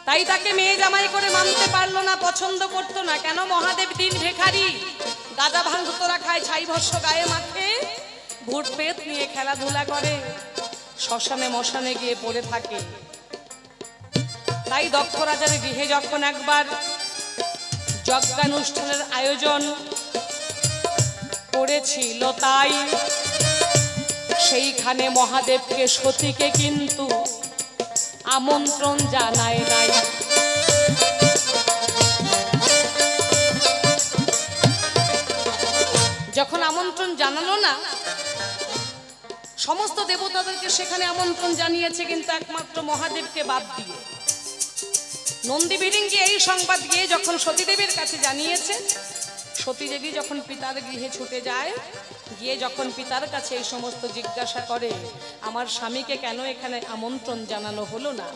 তাই তাকে মেয়ে জামাই করে মানতে পারলো না, পছন্দ করতো না। কেন? মহাদেব দিন ভিখারি, গাঁজা ভাঙ তোরা খায়, ছাই ভস্য গায়ে মাখে, ভূত পেট নিয়ে খেলাধুলা করে, শ্মশানে মশানে গিয়ে পড়ে থাকে। তাই দক্ষ রাজার গৃহে যখন একবার যজ্ঞানুষ্ঠানের আয়োজন করেছিল, তাই সেইখানে মহাদেবকে সতীকে কিন্তু আমন্ত্রণ জানায় নাই। যখন আমন্ত্রণ জানালো না, সমস্ত দেবতাদেরকে সেখানে আমন্ত্রণ জানিয়েছে, কিন্তু একমাত্র মহাদেবকে বাদ দিয়ে। নন্দী বিরিঙ্গি এই সংবাদ গিয়ে যখন সতীদেবীর কাছে জানিয়েছে, সতীদেবী যখন পিতার গৃহে ছুটে যায়, গিয়ে যখন পিতার কাছে এই সমস্ত জিজ্ঞাসা করে, আমার স্বামীকে কেন এখানে আমন্ত্রণ জানানো হলো না,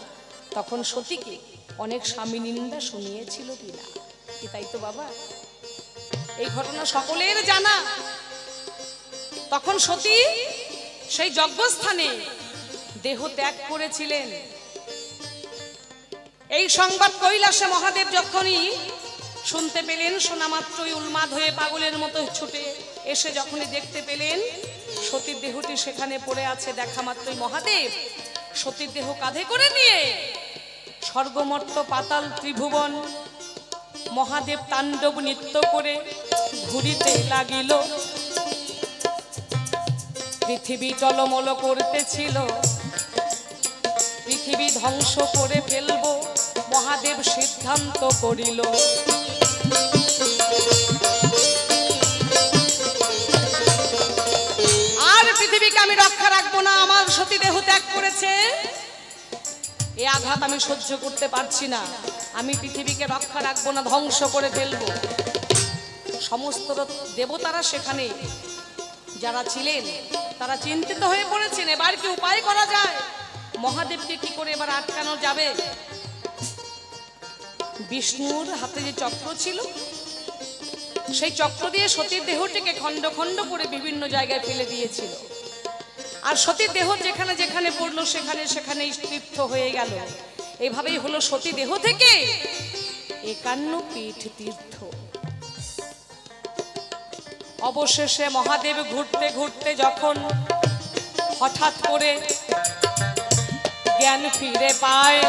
তখন সতীকে অনেক স্বামী নিন্দা শুনিয়েছিল কিনা। কি তাই তো বাবা? এই ঘটনা সকলের জানা। তখন সতী সেই যজ্ঞস্থানে দেহ ত্যাগ করেছিলেন। এই সংবাদ কৈলাসে মহাদেব যখনই শুনতে পেলেন, শোনা মাত্রই উন্মাদ হয়ে পাগলের মতো ছুটে এসে যখনই দেখতে পেলেন সতীর দেহটি সেখানে পড়ে আছে, দেখা মাত্রই মহাদেব সতীর দেহ কাঁধে করে নিয়ে স্বর্গমর্ত পাতাল ত্রিভুবন মহাদেব তাণ্ডব নৃত্য করে ঘুরিতে লাগিল। পৃথিবী টলমল করতেছিল, পৃথিবী ধ্বংস করে ফেলবো মহাদেব সিদ্ধান্ত করিল। আর পৃথিবীকে আমি রক্ষা রাখবো না, আমার সতী দেহ ত্যাগ করেছে, এই আঘাত আমি সহ্য করতে পারছি না, আমি পৃথিবীকে রক্ষা রাখবো না, ধ্বংস করে ফেলবো। সমস্ত দেবতারা সেখানে যারা ছিলেন তারা চিন্তিত হয়ে পড়েছেন, এবার কি উপায় করা যায়, মহাদেবকে কি করে এবার আটকানো যাবে। বিষ্ণুর হাতে যে চক্র ছিল, সেই চক্র দিয়ে সতীর দেহটিকে খণ্ড খণ্ড করে বিভিন্ন জায়গায় ফেলে দিয়েছিল। আর সতীর দেহ যেখানে যেখানে পড়লো সেখানে সেখানে তীর্থ হয়ে গেল। এভাবেই হলো সতী দেহ থেকে 51 পীঠ তীর্থ। অবশেষে মহাদেব ঘুরতে ঘুরতে যখন হঠাৎ করে জ্ঞান ফিরে পায়,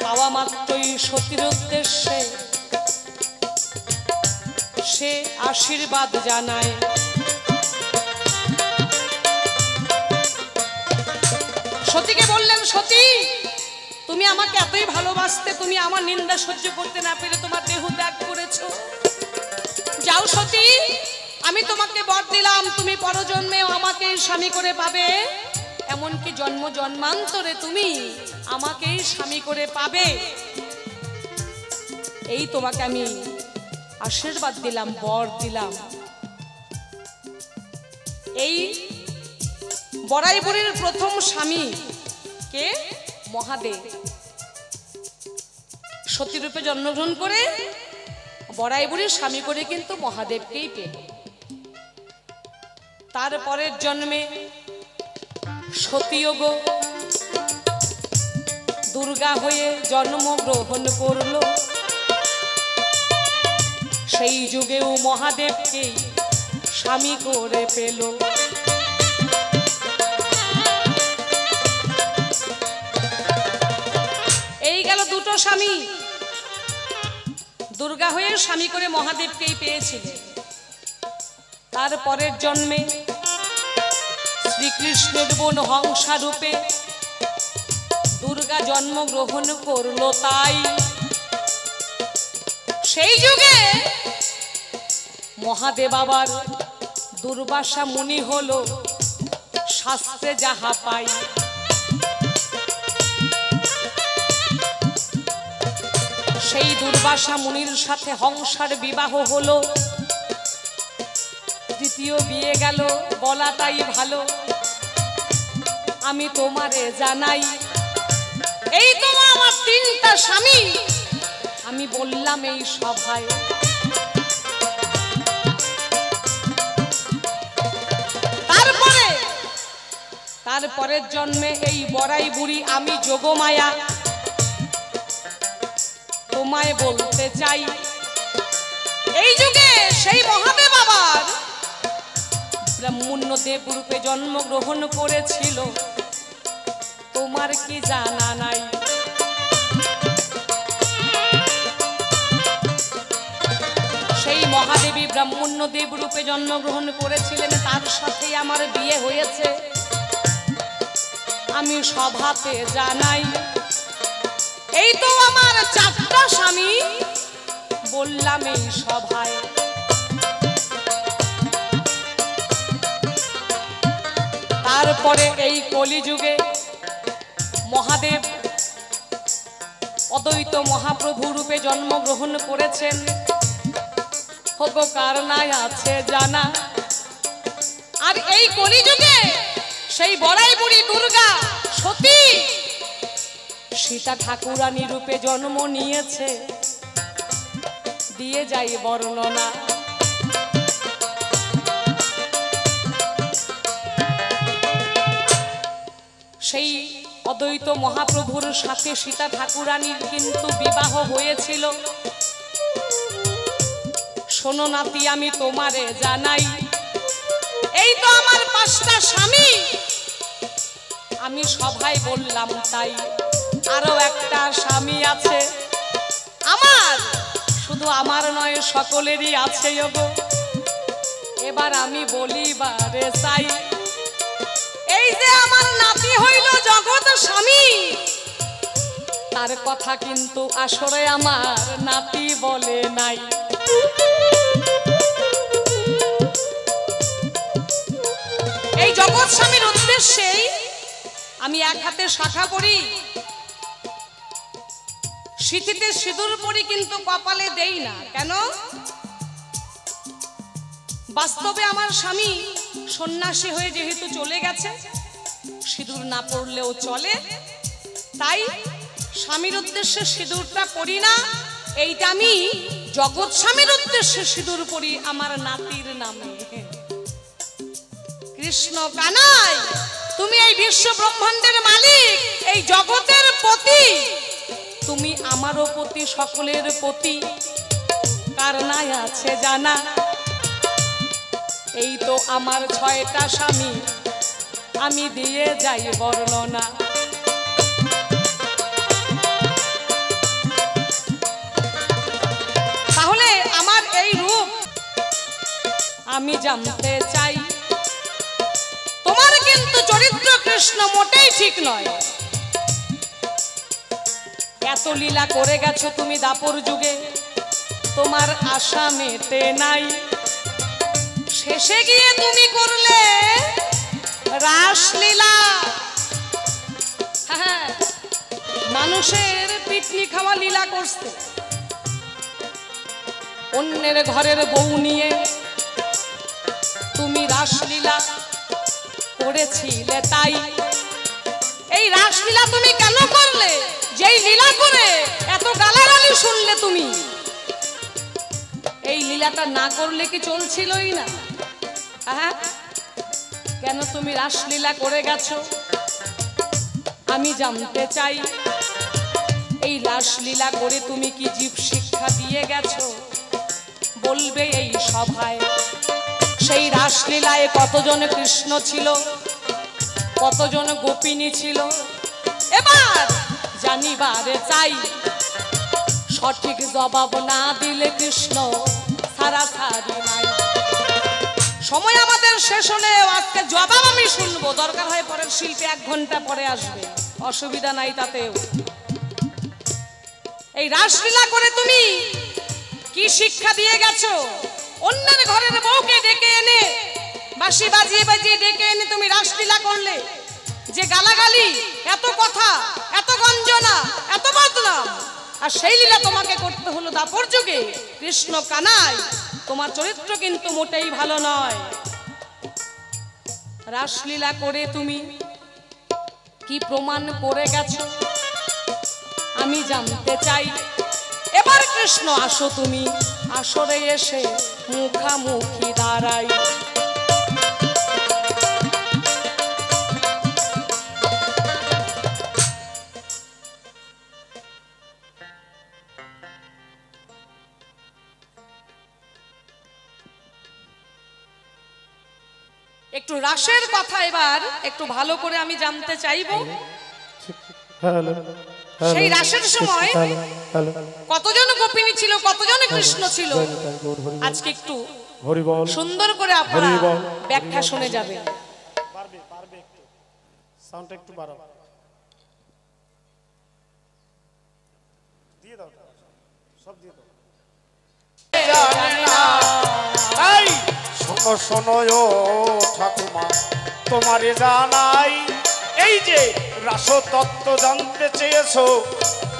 পাওয়া মাত্রই সতীর উদ্দেশ্যে সে আশীর্বাদ জানায়। সতীকে বললেন, সতী তুমি আমাকে এতই ভালোবাসতে, তুমি আমার নিন্দা সহ্য করতে না পেরে তোমার দেহ ত্যাগ করেছো। যাও সতী, আমি তোমাকে বর দিলাম, তুমি পরজন্মেও আমাকে স্বামী করে পাবে, এমনকি জন্ম জন্মান্তরে তুমি আমাকেই স্বামী করে পাবে। এই তোমাকে আমি আশীর্বাদ দিলাম, বর দিলাম। এই বড়াই বুড়ির প্রথম স্বামী কে? মহাদেব। সতীরূপে জন্মগ্রহণ করে বড়াই বুড়ির স্বামী করে কিন্তু মহাদেবকেই পেল। তারপরের জন্মে সতীয়োগ দুর্গা হয়ে জন্মগ্রহণ করল। সেই যুগেও মহাদেবকেই স্বামী করে পেল। এই গেল দুটো স্বামী, দুর্গা হয়ে স্বামী করে মহাদেবকেই পেয়েছিলেন। তারপরের জন্মে শ্রীকৃষ্ণের বোন হংসা রূপে দুর্গা জন্মগ্রহণ করল। তাই সেই যুগে মহাদেব আবার দুর্বাসা মুনি হলো শাস্ত্রে যাহা পাই। সেই দুর্বাসা মুনির সাথে হংসার বিবাহ হলো। দ্বিতীয় বিয়ে গেল, বলাটাই ভালো। আমি তোমারে জানাই, এই তোমার আমার 3টা স্বামী, আমি বললাম এই সভায়। তারপরের জন্মে এই বড়াই বুড়ি আমি যোগমায়া তোমায় বলতে চাই। এই যুগে সেই মহাদেব আবার ব্রাহ্মণ্য দেব রূপে জন্মগ্রহণ করেছিল, তোমার কি জানা নাই? সেই মহাদেবী ব্রাহ্মণ্য দেব রূপে জন্মগ্রহণ করেছিলেন, তার সাথে আমার বিয়ে হয়েছে, আমি সভাতে জানাই। এই তো আমার 4টা স্বামী, বললাম এই সভায়। তারপরে এই কলিযুগে মহাদেব অদ্বৈত মহাপ্রভু রূপে জন্মগ্রহণ করেছেন। হোক কার নাই আছে জানা। আর এই কলিযুগে সেই বড়াই বুড়ি দুর্গা সতী সীতা ঠাকুরানী রূপে জন্ম নিয়েছে, দিয়ে যাই বর্ণনা। সেই অদ্বৈত মহাপ্রভুর সাথে সীতা ঠাকুরানীর কিন্তু বিবাহ হয়েছিল। শোনো নাতি আমি তোমারে জানাই, এই তো আমার 5টা স্বামী, আমি সভায় বললাম তাই। আরো একটা স্বামী আছে আমার, শুধু আমার নয় সকলেরই আছে গো। এবার আমি বলিবারে চাই, এই যে আমার নাতি হইল জগৎ স্বামী, তার কথা কিন্তু আসলে আমার নাতি বলে নাই। এই জগৎ স্বামীর উদ্দেশ্যেই আমি এক হাতে শাখা পরি, সিঁথিতে সিঁদুর পরি, কিন্তু কপালে দেই না। কেন? বাস্তবে আমার স্বামী সন্ন্যাসী হয়ে যেহেতু চলে গেছে, সিঁদুর না পরলেও চলে, তাই স্বামীর উদ্দেশ্যে সিঁদুরটা পরি না। এইটা আমি জগৎ স্বামীর উদ্দেশ্যে সিঁদুর পরি আমার নাতির নামে। কৃষ্ণ কানাই তুমি এই বিশ্ব ব্রহ্মাণ্ডের মালিক, এই জগতের পতি, তুমি আমারও পতি, সকলের পতি, কার নাই আছে জানা। এই তো আমার 6টা স্বামী, আমি দিয়ে যাই বর্ণনা। তাহলে আমার এই রূপ আমি জানতে চাই। তোমার কিন্তু চরিত্র কৃষ্ণ মোটেই ঠিক নয়। এত লীলা করে গেছো তুমি দাপর যুগে, তোমার আশা মেটে নাই। শেষে গিয়ে তুমি করলে রাসলীলা। হ্যাঁ, মানুষের পিটনি খাওয়া লীলা করছে। অন্যের ঘরের বউ নিয়ে তুমি রাসলীলা করেছিলে। তাই এই রাসলীলা তুমি কেন করলে? যেই লীলা করে এত গালাগালি শুনলে তুমি, এই লীলাটা না করলে কি চলছিলই না? হ্যাঁ, কেন তুমি রাসলীলা করে গেছো আমি জানতে চাই। এই রাসলীলা করে তুমি কি জীব শিক্ষা দিয়ে গেছো বলবে এই সভায়। সেই রাসলীলায় কতজন কৃষ্ণ ছিল, কতজন গোপিনী ছিল, এবার জানিবারে চাই। সঠিক জবাব না দিলে কৃষ্ণ ছাড়াছাড়ি নাই। সময় আমাদের শেষ হলে আজকে জবাব আমি শুনবো, দরকার হয় পরের শিল্পী 1 ঘন্টা পরে আসবে, অসুবিধা নাই তাতেও। এই রাসলীলা করে তুমি কি শিক্ষা দিয়ে গেছো? অন্যের ঘরের বউকে ডেকে এনে, বাঁশি বাজিয়ে বাজিয়ে ডেকে এনে তুমি রাসলীলা করলে। যে গালাগালি, এত কথা, এত গঞ্জনা, এত বদনাম, আর সেই লীলা তোমাকে করতে হলো দাপর যুগে। কৃষ্ণ কানাই, তোমার চরিত্র কিন্তু মোটেই ভালো নয়। রাসলীলা করে তুমি কি প্রমাণ করে গেছো আমি জানতে চাই। এবার কৃষ্ণ আসো তুমি, আসরে এসে মুখামুখি দাঁড়াই। একটু রাসের কথা এবার একটু ভালো করে আমি জানতে চাইবো। সেই রাসের সময় কতজন গোপিনী ছিল, কতজন কৃষ্ণ ছিল, আজকে একটু সুন্দর করে আপনারা ব্যাখ্যা শুনে যাবেন। সাউন্ডটা একটু বাড়াও, দিয়ে দাও, সব দিয়ে দাও। শোনো শোনো ও ঠাকুমা, তোমারে জানাই, এই যে রাসতত্ত্ব জানতে চেয়েছো,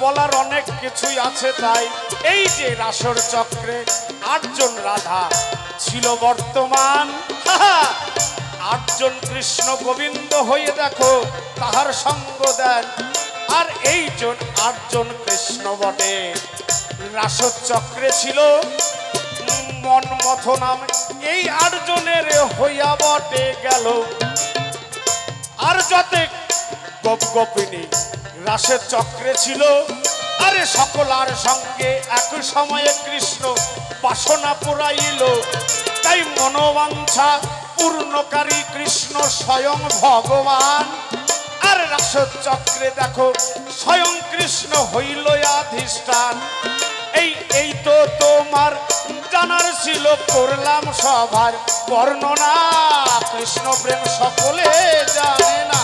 বলার অনেক কিছুই আছে। তাই এই যে রাসর চক্রে 8 জন রাধা ছিল বর্তমান, 8 জন কৃষ্ণ গোবিন্দ হয়ে দেখো তাহার সঙ্গ দেন। আর এই 8 জন কৃষ্ণ বটে, রাসর চক্রে ছিল মন্মথ নামে। এই 8 জনের হইয়া বটে গেল। আর যতে গোপ গোপিনী রাসের চক্রে ছিল, আরে সকলার সঙ্গে এক সময়ে কৃষ্ণ বাসনা পুরাইল। তাই মনোবাঞ্ছা পূর্ণকারী কৃষ্ণ স্বয়ং ভগবান। আর রাসের চক্রে দেখো স্বয়ং কৃষ্ণ হইল অধিষ্ঠান। এই তো তোমার জানার ছিল, করলাম সবার বর্ণনা। কৃষ্ণ প্রেম সকলে জানে না।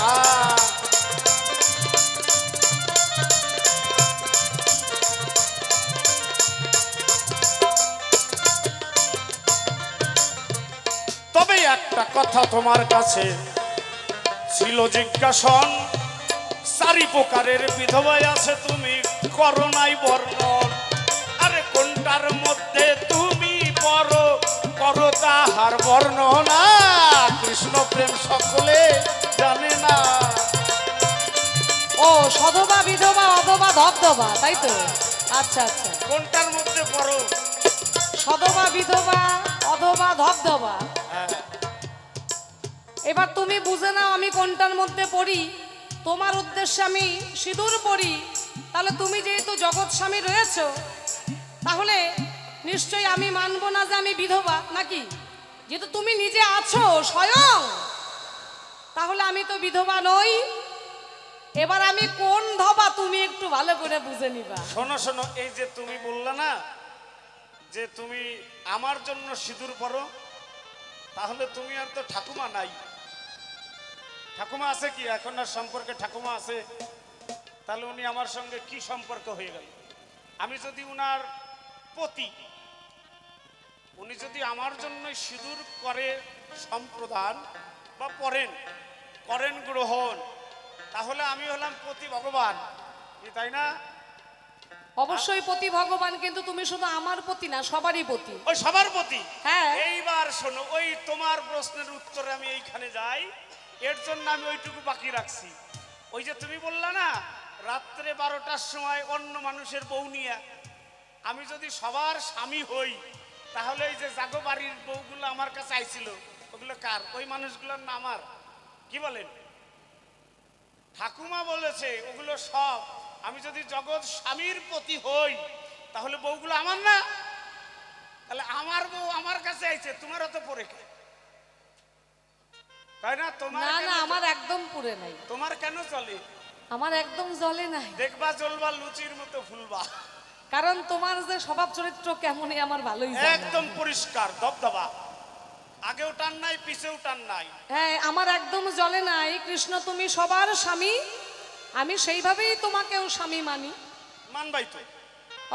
তবে একটা কথা তোমার কাছে ছিল জিজ্ঞাসন, 4 প্রকারের বিধবা আছে, তুমি করো নাই বর্ণন। আরে কোনটার মধ্যে তুমি করো তাহার বর্ণনা। কৃষ্ণ প্রেম সকলে জানে না। ও সধবা, বিধবা, অধবা, ধবধবা, তাই তো? আচ্ছা আচ্ছা, কোনটার মধ্যে পড়ো? সধবা, বিধবা, অধবা, ধবধবা। এবার তুমি বুঝে নাও আমি কোনটার মধ্যে পড়ি। তোমার উদ্দেশ্যে আমি সিঁদুর পড়ি, তাহলে তুমি যেহেতু জগৎ স্বামী রয়েছ, তাহলে নিশ্চয়ই আমি মানবো না যে আমি বিধবা, নাকি? যেহেতু তুমি নিজে আছো স্বয়ং, তাহলে আমি তো বিধবা নই। এবার আমি কোন ধবা তুমি একটু ভালো করে বুঝে নিবা। শোনো শোনো, এই যে তুমি বললা না যে তুমি আমার জন্য সিঁদুর পরো, তাহলে তুমি আর তো ঠাকুমা নাই। ঠাকুমা আছে কি এখন? আর সম্পর্কে ঠাকুমা আছে? তাহলে উনি আমার সঙ্গে কি সম্পর্ক হয়ে গেল? আমি যদি উনার পতি, উনি যদি আমার জন্য সিঁদুর করে সম্প্রদান বা করেন গ্রহণ, তাহলে আমি হলাম পতি ভগবান, কি তাই না? অবশ্যই পতি ভগবান, কিন্তু তুমি শুধু আমার পতি না, সবারই পতি। ওই সবার পতি। হ্যাঁ। এইবার শোনো, ওই তোমার প্রশ্নের উত্তরে আমি এইখানে যাই, এর জন্য আমি ওইটুকু বাকি রাখছি। ওই যে তুমি বললা না রাত্রে 12টার সময় অন্য মানুষের বউ নিয়ে, আমি যদি সবার স্বামী হই, তাহলে এই যে জাগো বাড়ির বউগুলো আমার কাছে আইছিল, ওগুলো কার? ওই মানুষগুলোর না আমার? কি বলেন? ঠাকুমা বলেছে ওগুলো সব। আমি যদি জগৎ স্বামীর পতি হই, তাহলে বউগুলো আমার না? তাহলে আমার বউ আমার কাছে আইছে, তোমারও তো পরে কে? তাই না? তোমার না না, আমার একদম পুরে নাই। তোমার কেন চলে? আমার একদম জ্বলে নাই। দেখবা জ্বলবা লুচির মতো ফুলবা। কারণ তোমার যে স্বভাব চরিত্র কেমনই আমার ভালোই জানা। একদম পরিষ্কার দবদবা, আগেও টান নাই পিছেও টান নাই। হ্যাঁ, আমার একদম জ্বলে নাই। কৃষ্ণ তুমি সবার স্বামী, আমি সেইভাবেই তোমাকেও স্বামী মানি। মানবাই তো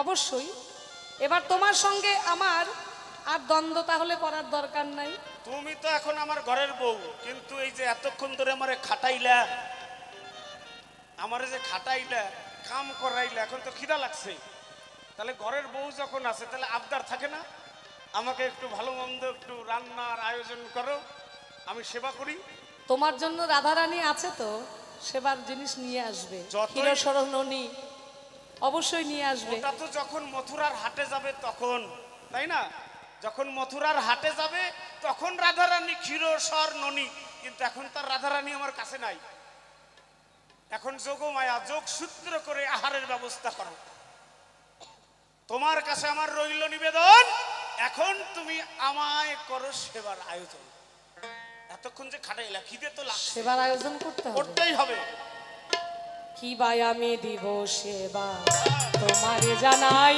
অবশ্যই। এবার তোমার সঙ্গে আমার আর দ্বন্দ্ব তাহলে করার দরকার নাই। তুমি তো এখন আমার ঘরের বউ, কিন্তু এই যে এতক্ষণ ধরে আমারে খাটাইলা, আমারে যে খাটাইলা, কাম করাইলা, এখন তো খিদা লাগছে। তাহলে ঘরের বউ যখন আছে, তাহলে আবদার থাকে না আমাকে একটু ভালো মন্দ একটু রান্নার আয়োজন করো, আমি সেবা করি। তোমার জন্য রাধারানী আছে তো, সেবার জিনিস নিয়ে আসবে। ক্ষীরসরণী অবশ্যই নিয়ে আসবে। ওটা তো যখন মথুরার হাটে যাবে তখন, তাই না? যখন মথুরার হাটে যাবে তখন রাধারানী ক্ষীরসর ননী, কিন্তু এখন তার রাধারানী আমার কাছে নাই। এখন যোগমায়া, যোগ সূত্র করে আহারের ব্যবস্থা করো। তোমার কাছে আমার রইল নিবেদন, এখন তুমি আমায় করো সেবার আয়োজন। এতক্ষণ যে খাটাইলা, খিদে তো লাগছে, সেবার আয়োজন করতেই হবে। কি ভাই আমি দিব সেবা তোমারে জানাই,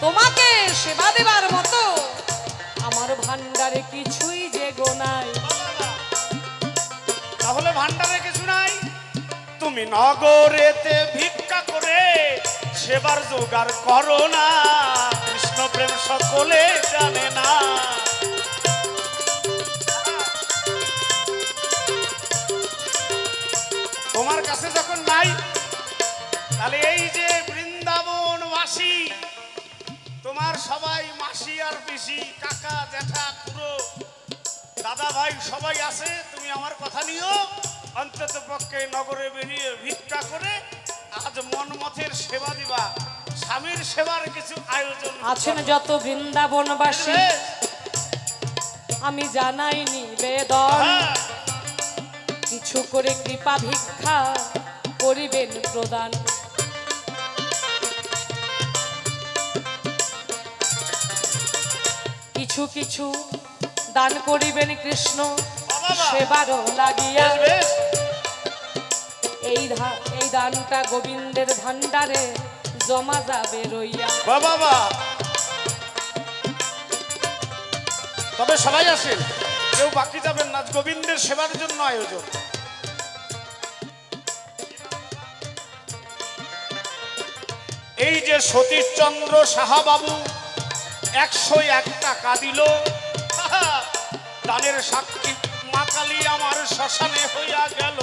তোমাকে সেবা দেবার মতো আমার ভান্ডারে কিছুই যে গোনাই। তাহলে ভান্ডারে কিছু নাই? তুমি নগরেতে ভিক্ষা করে সেবার জোগাড় করো না, কৃষ্ণ প্রেম সকলে জানে না। তোমার কাছে যখন নাই, তাহলে এই যে বৃন্দাবনবাসী তোমার সবাই মাসি আর পিসি, কাকা জ্যাঠা খুড়ো দাদা ভাই সবাই আছে, তুমি আমার কথা নিও, অন্তত পক্ষে নগরে বেরিয়ে ভিক্ষা করে আজ মনমথের সেবা দিবা, স্বামীর সেবার কিছু আয়োজন আছেন যত বৃন্দাবনবাসী, আমি জানাই নিবেদন, কিছু করে কৃপা ভিক্ষা করিবেন প্রদান। কিছু কিছু দান করিবেন কৃষ্ণ সেবারও লাগিয়া, এই দানটা গোবিন্দের ভান্ডারে জমা যাবে রইয়া। বাবা, তবে সবাই আসেন, কেউ বাকি যাবেন না, গোবিন্দের সেবার জন্য আয়োজন। এই যে সতীশচন্দ্র সাহাবাবু 101 টাকা দিল, দানের সাক্ষী মা কালী আমার শ্মশানে হইয়া গেল।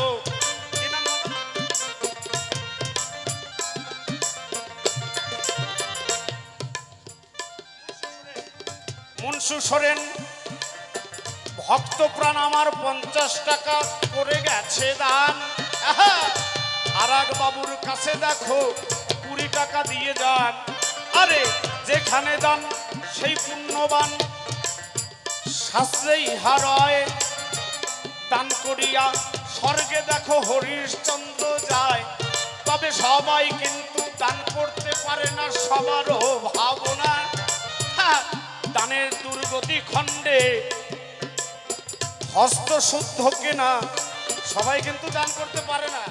মুনসু সোরেন ভক্ত প্রাণ আমার 50 টাকা করে গেছে দান। আর এক বাবুর কাছে দেখো 20 টাকা দিয়ে যান। আরে যেখানে দান সেই পুণ্যবান, শাস্ত্রেই হারয় দান করিয়া স্বর্গে দেখো হরিশ্চন্দ্র যায়। তবে সবাই কিন্তু দান করতে পারে না, সবারও ভাবনা। হ্যাঁ, দানের দুর্গতি খণ্ডে হস্ত শুদ্ধ কেনা, সবাই কিন্তু দান করতে পারে না।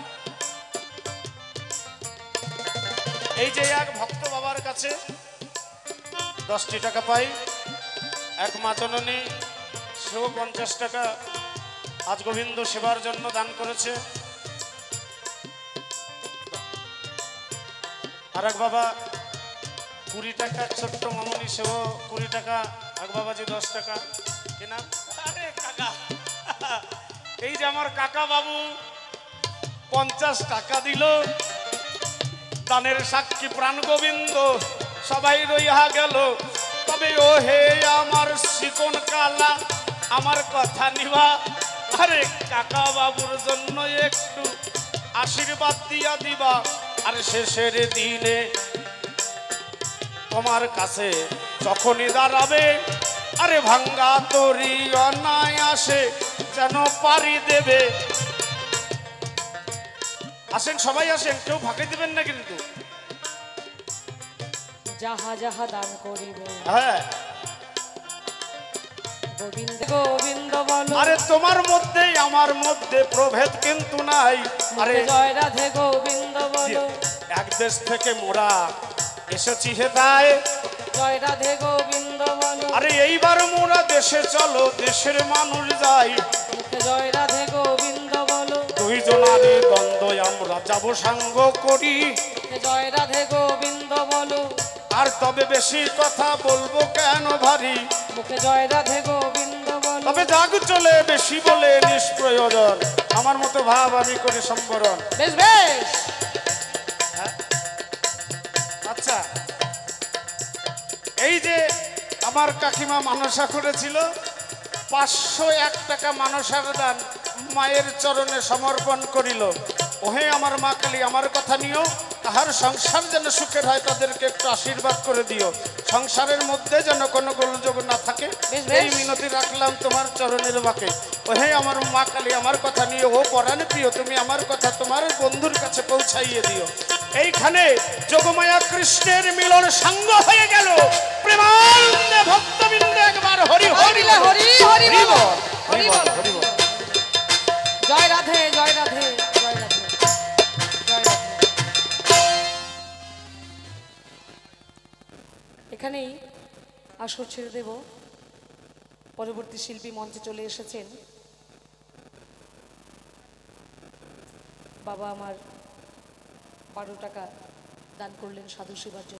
এই যে এক ভক্ত বাবার কাছে 10টি টাকা পাই, এক মা জননী সেও 50 টাকা আজ গোবিন্দ সেবার জন্য দান করেছে। আর এক বাবা 20 টাকা, ছোট্ট মামনি সেও 20 টাকা, এক বাবাজি 10 টাকা। কিনা আরে কাকা, এই যে আমার কাকা বাবু 50 টাকা দিল, দানের সাক্ষী প্রাণ গোবিন্দ, সবাই রইয়া গেল। তবে ও হে আমার শিকন কালা, আমার কথা নিবা, আরে কাকা বাবুর জন্য একটু আশীর্বাদ দিয়া দিবা। আর শেষের দিনে তোমার কাছে যখনই দাঁড়াবে, আরে ভাঙ্গা তরি অনায়াসে যেন পারি দেবে। আসেন সবাই আসেন, কেউ ফাঁকে দিবেন না কিন্তু। যাহা যাহা দান করিবে হ্যাঁ, গোবিন্দ গোবিন্দ বলো। আরে তোমার মধ্যেই আমার মধ্যে প্রভেদ কিন্তু নাই। আরে জয় রাধে গোবিন্দ বলো। এক দেশ থেকে মোরা এসেছি হেদায়, জয় রাধে গোবিন্দ বলো। আরে এইবার মোরা দেশে চলো, দেশের মানুষ যাই। জয় রাধে গোবিন্দ বলো। দুইজনারই দ্বন্দ্ব আমরা যাব সাঙ্গ করি। জয় রাধে গোবিন্দ বলো। আর তবে বেশি কথা বলবো কেন ভারী, মুখে জয় রাধে গোবিন্দ বলো। তবে যাগ চলে বেশি বলে নিষ্প্রয়োজন, আমার মতো ভাব আমি করে সম্বরণ। বেশ বেশ। আচ্ছা, এই যে আমার কাকিমা মানসা করেছিল 501 টাকা মানসার দান মায়ের চরণে সমর্পণ করিল। ওহে আমার মা কালী, আমার কথা নিও, তাহার সংসার যেন সুখের হয়, তাদেরকে একটু আশীর্বাদ করে দিও। সংসারের মধ্যে যেন কোনো গোলযোগ না থাকে, এই মিনতি রাখলাম তোমার চরণের বাকে। ওহে আমার মা কালী, আমার কথা নিয়ে, ও পরাণ প্রিয়, তুমি আমার কথা তোমার বন্ধুর কাছে পৌঁছাইয়ে দিও। এইখানে যোগমায়া কৃষ্ণের মিলন সাঙ্গ হয়ে গেল। প্রেমানন্দে ভক্তবৃন্দ একবার হরি হরি হরি হরি বল, হরি বল, হরি বল। জয় রাধে জয় রাধে জয় রাধে জয় রাধে। এখানেই আসর ছেড়ে দেব। পরবর্তী শিল্পী মঞ্চে চলে এসেছেন। বাবা আমার 12 টাকা দান করলেন সাধু সেবার জন্য।